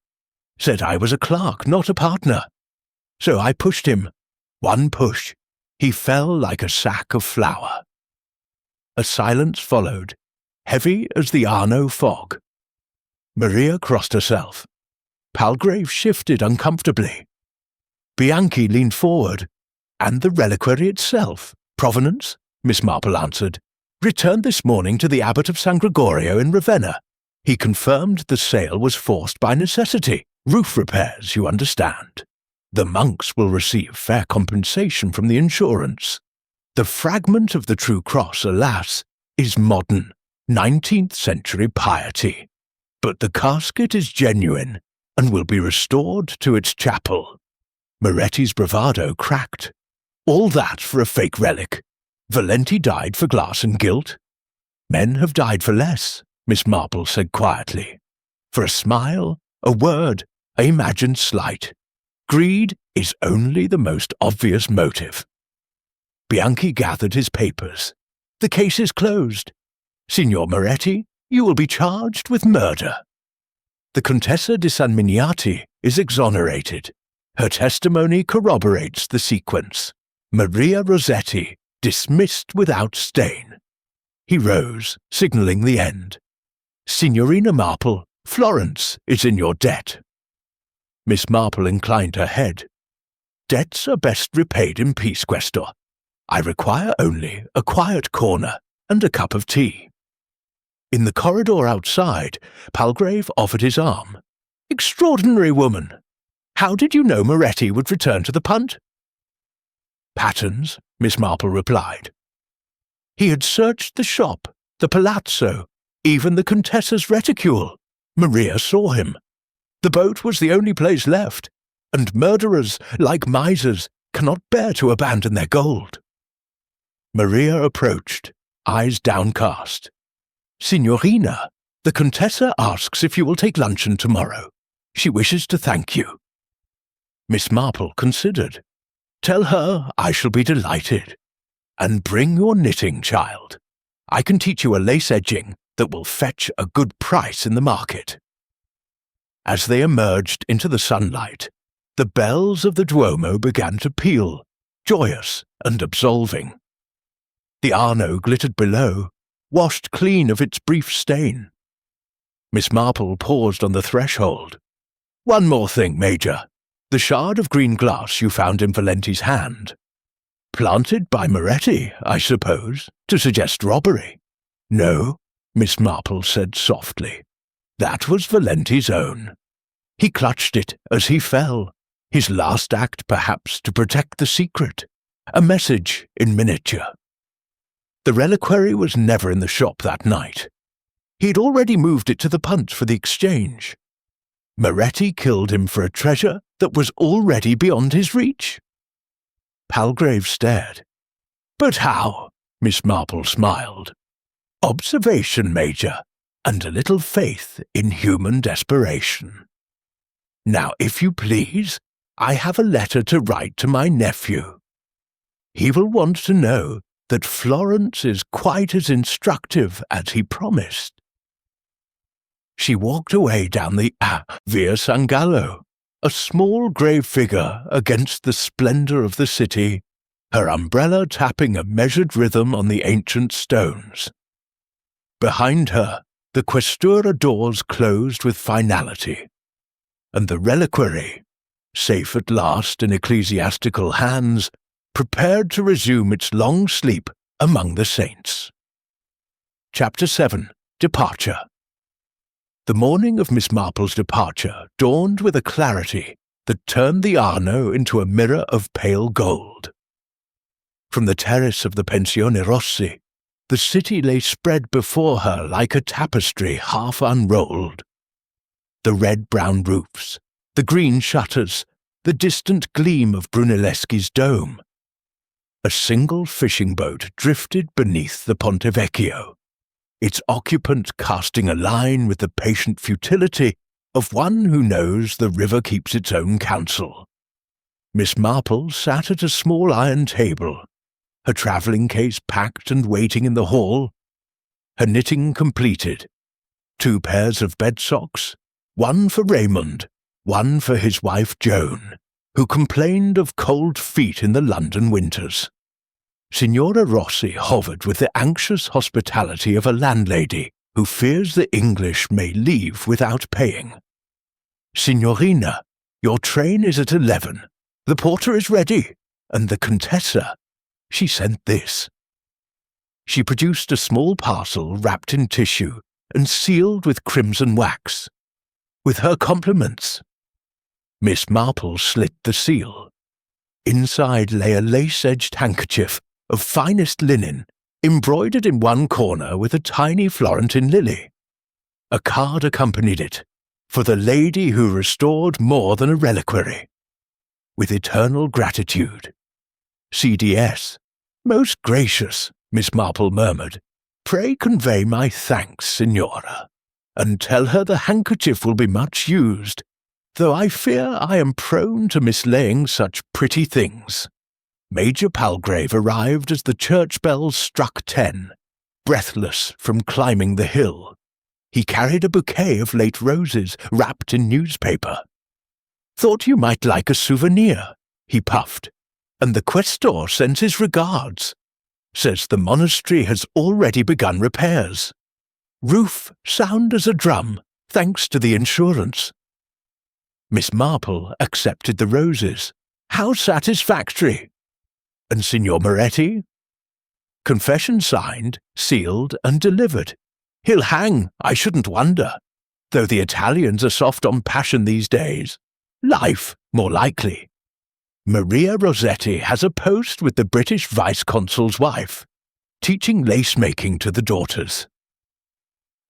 said I was a clerk, not a partner. So I pushed him. One push. He fell like a sack of flour." A silence followed, heavy as the Arno fog. Maria crossed herself. Palgrave shifted uncomfortably. Bianchi leaned forward. "And the reliquary itself? Provenance?" Miss Marple answered. "Returned this morning to the abbot of San Gregorio in Ravenna. He confirmed the sale was forced by necessity. Roof repairs, you understand. The monks will receive fair compensation from the insurance. The fragment of the true cross, alas, is modern, 19th century piety. But the casket is genuine and will be restored to its chapel." Moretti's bravado cracked. "All that for a fake relic. Valenti died for glass and gilt." "Men have died for less," Miss Marple said quietly. "For a smile, a word, a imagined slight. Greed is only the most obvious motive. Bianchi gathered his papers. The case is closed. Signor Moretti, you will be charged with murder. The Contessa di San Miniati is exonerated. Her testimony corroborates the sequence. Maria Rossetti, dismissed without stain. He rose, signalling the end. Signorina Marple, Florence is in your debt. Miss Marple inclined her head. Debts are best repaid in peace, Questor. I require only a quiet corner and a cup of tea. In the corridor outside, Palgrave offered his arm. Extraordinary woman! How did you know Moretti would return to the punt? Patterns, Miss Marple replied. He had searched the shop, the palazzo, even the Contessa's reticule. Maria saw him. The boat was the only place left, and murderers, like misers, cannot bear to abandon their gold. Maria approached, eyes downcast. Signorina, the Contessa asks if you will take luncheon tomorrow. She wishes to thank you. Miss Marple considered. Tell her I shall be delighted. And bring your knitting, child. I can teach you a lace edging that will fetch a good price in the market. As they emerged into the sunlight, the bells of the Duomo began to peal, joyous and absolving. The Arno glittered below, washed clean of its brief stain. Miss Marple paused on the threshold. One more thing, Major. The shard of green glass you found in Valenti's hand. Planted by Moretti, I suppose, to suggest robbery. No, Miss Marple said softly. That was Valenti's own. He clutched it as he fell, his last act perhaps to protect the secret, a message in miniature. The reliquary was never in the shop that night. He had already moved it to the punt for the exchange. Moretti killed him for a treasure that was already beyond his reach. Palgrave stared. But how? Miss Marple smiled. Observation, Major, and a little faith in human desperation. Now, if you please, I have a letter to write to my nephew. He will want to know that Florence is quite as instructive as he promised. She walked away down the Via San Gallo, a small grey figure against the splendour of the city, her umbrella tapping a measured rhythm on the ancient stones. Behind her, the Questura doors closed with finality, and the reliquary, safe at last in ecclesiastical hands, prepared to resume its long sleep among the saints. Chapter 7. Departure. The morning of Miss Marple's departure dawned with a clarity that turned the Arno into a mirror of pale gold. From the terrace of the Pensione Rossi, the city lay spread before her like a tapestry half unrolled. The red-brown roofs, the green shutters, the distant gleam of Brunelleschi's dome. A single fishing boat drifted beneath the Ponte Vecchio, its occupant casting a line with the patient futility of one who knows the river keeps its own counsel. Miss Marple sat at a small iron table, her travelling case packed and waiting in the hall, her knitting completed, 2 pairs of bed socks, one for Raymond, one for his wife Joan, who complained of cold feet in the London winters. Signora Rossi hovered with the anxious hospitality of a landlady who fears the English may leave without paying. Signorina, your train is at 11. The porter is ready, and the Contessa, she sent this. She produced a small parcel wrapped in tissue and sealed with crimson wax. With her compliments. Miss Marple slit the seal. Inside lay a lace-edged handkerchief of finest linen, embroidered in one corner with a tiny Florentine lily. A card accompanied it, for the lady who restored more than a reliquary. With eternal gratitude. CDS. Most gracious, Miss Marple murmured. Pray convey my thanks, Signora, and tell her the handkerchief will be much used. though I fear I am prone to mislaying such pretty things. Major Palgrave arrived as the church bells struck 10, breathless from climbing the hill. He carried a bouquet of late roses wrapped in newspaper. "Thought you might like a souvenir," he puffed, "and the questor sends his regards. Says the monastery has already begun repairs. Roof sound as a drum, thanks to the insurance." Miss Marple accepted the roses. "How satisfactory!" "And Signor Moretti?" "Confession signed, sealed, and delivered. He'll hang, I shouldn't wonder, though the Italians are soft on passion these days. Life, more likely. Maria Rossetti has a post with the British vice-consul's wife, teaching lace-making to the daughters.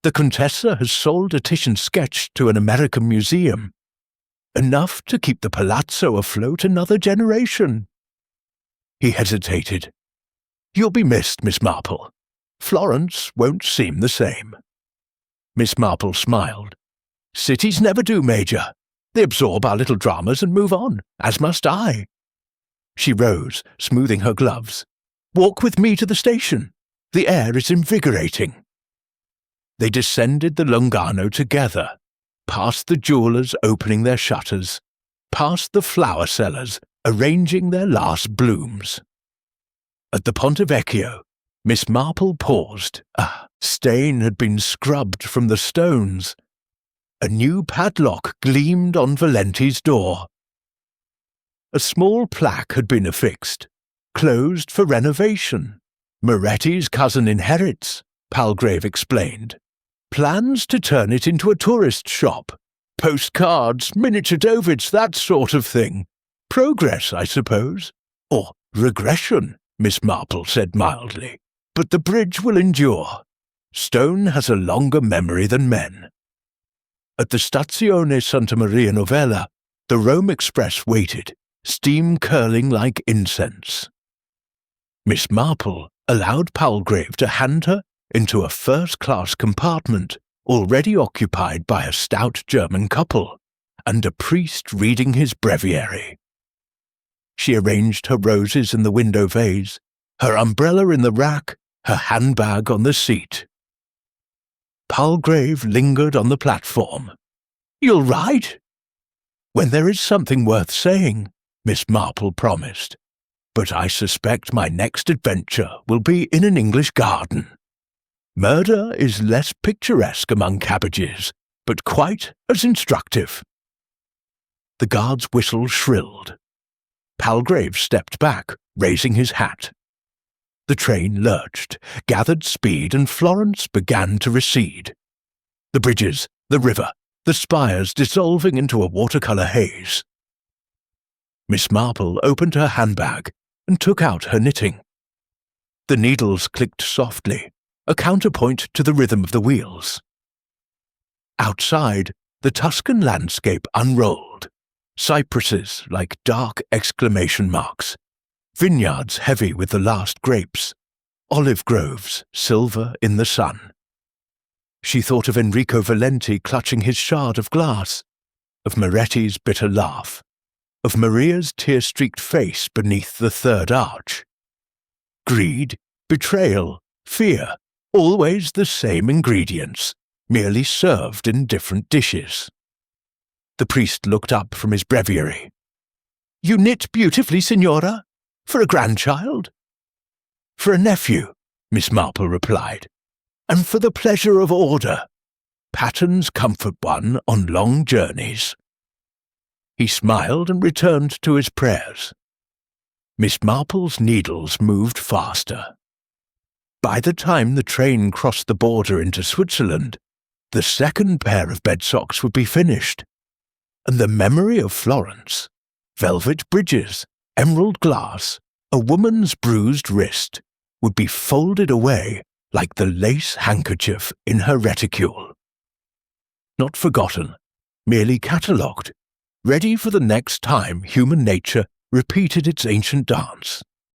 The Contessa has sold a Titian sketch to an American museum. Enough to keep the palazzo afloat another generation." He hesitated. "You'll be missed, Miss Marple. Florence won't seem the same." Miss Marple smiled. "Cities never do, Major. They absorb our little dramas and move on, as must I." She rose, smoothing her gloves. "Walk with me to the station. The air is invigorating." They descended the Lungano together, past the jewellers opening their shutters, past the flower sellers arranging their last blooms. At the Ponte Vecchio, Miss Marple paused. A stain had been scrubbed from the stones. A new padlock gleamed on Valenti's door. A small plaque had been affixed. "Closed for renovation. Moretti's cousin inherits," Palgrave explained. "Plans to turn it into a tourist shop. Postcards, miniature Davids, that sort of thing. Progress, I suppose. Or regression," Miss Marple said mildly. "But the bridge will endure. Stone has a longer memory than men." At the Stazione Santa Maria Novella, the Rome Express waited, steam curling like incense. Miss Marple allowed Palgrave to hand her into a first-class compartment already occupied by a stout German couple and a priest reading his breviary. She arranged her roses in the window vase, her umbrella in the rack, her handbag on the seat. Palgrave lingered on the platform. "You'll write?" "When there is something worth saying," Miss Marple promised. "But I suspect my next adventure will be in an English garden. Murder is less picturesque among cabbages, but quite as instructive." The guard's whistle shrilled. Palgrave stepped back, raising his hat. The train lurched, gathered speed, and Florence began to recede. The bridges, the river, the spires dissolving into a watercolour haze. Miss Marple opened her handbag and took out her knitting. The needles clicked softly, a counterpoint to the rhythm of the wheels. Outside, the Tuscan landscape unrolled, cypresses like dark exclamation marks, vineyards heavy with the last grapes, olive groves silver in the sun. She thought of Enrico Valenti clutching his shard of glass, of Moretti's bitter laugh, of Maria's tear-streaked face beneath the third arch. Greed, betrayal, fear, always the same ingredients, merely served in different dishes. The priest looked up from his breviary. "You knit beautifully, signora? For a grandchild?" "For a nephew," Miss Marple replied, "and for the pleasure of order. Patterns comfort one on long journeys." He smiled and returned to his prayers. Miss Marple's needles moved faster. By the time the train crossed the border into Switzerland, the second pair of bed socks would be finished, and the memory of Florence, velvet bridges, emerald glass, a woman's bruised wrist, would be folded away like the lace handkerchief in her reticule. Not forgotten, merely catalogued, ready for the next time human nature repeated its ancient dance.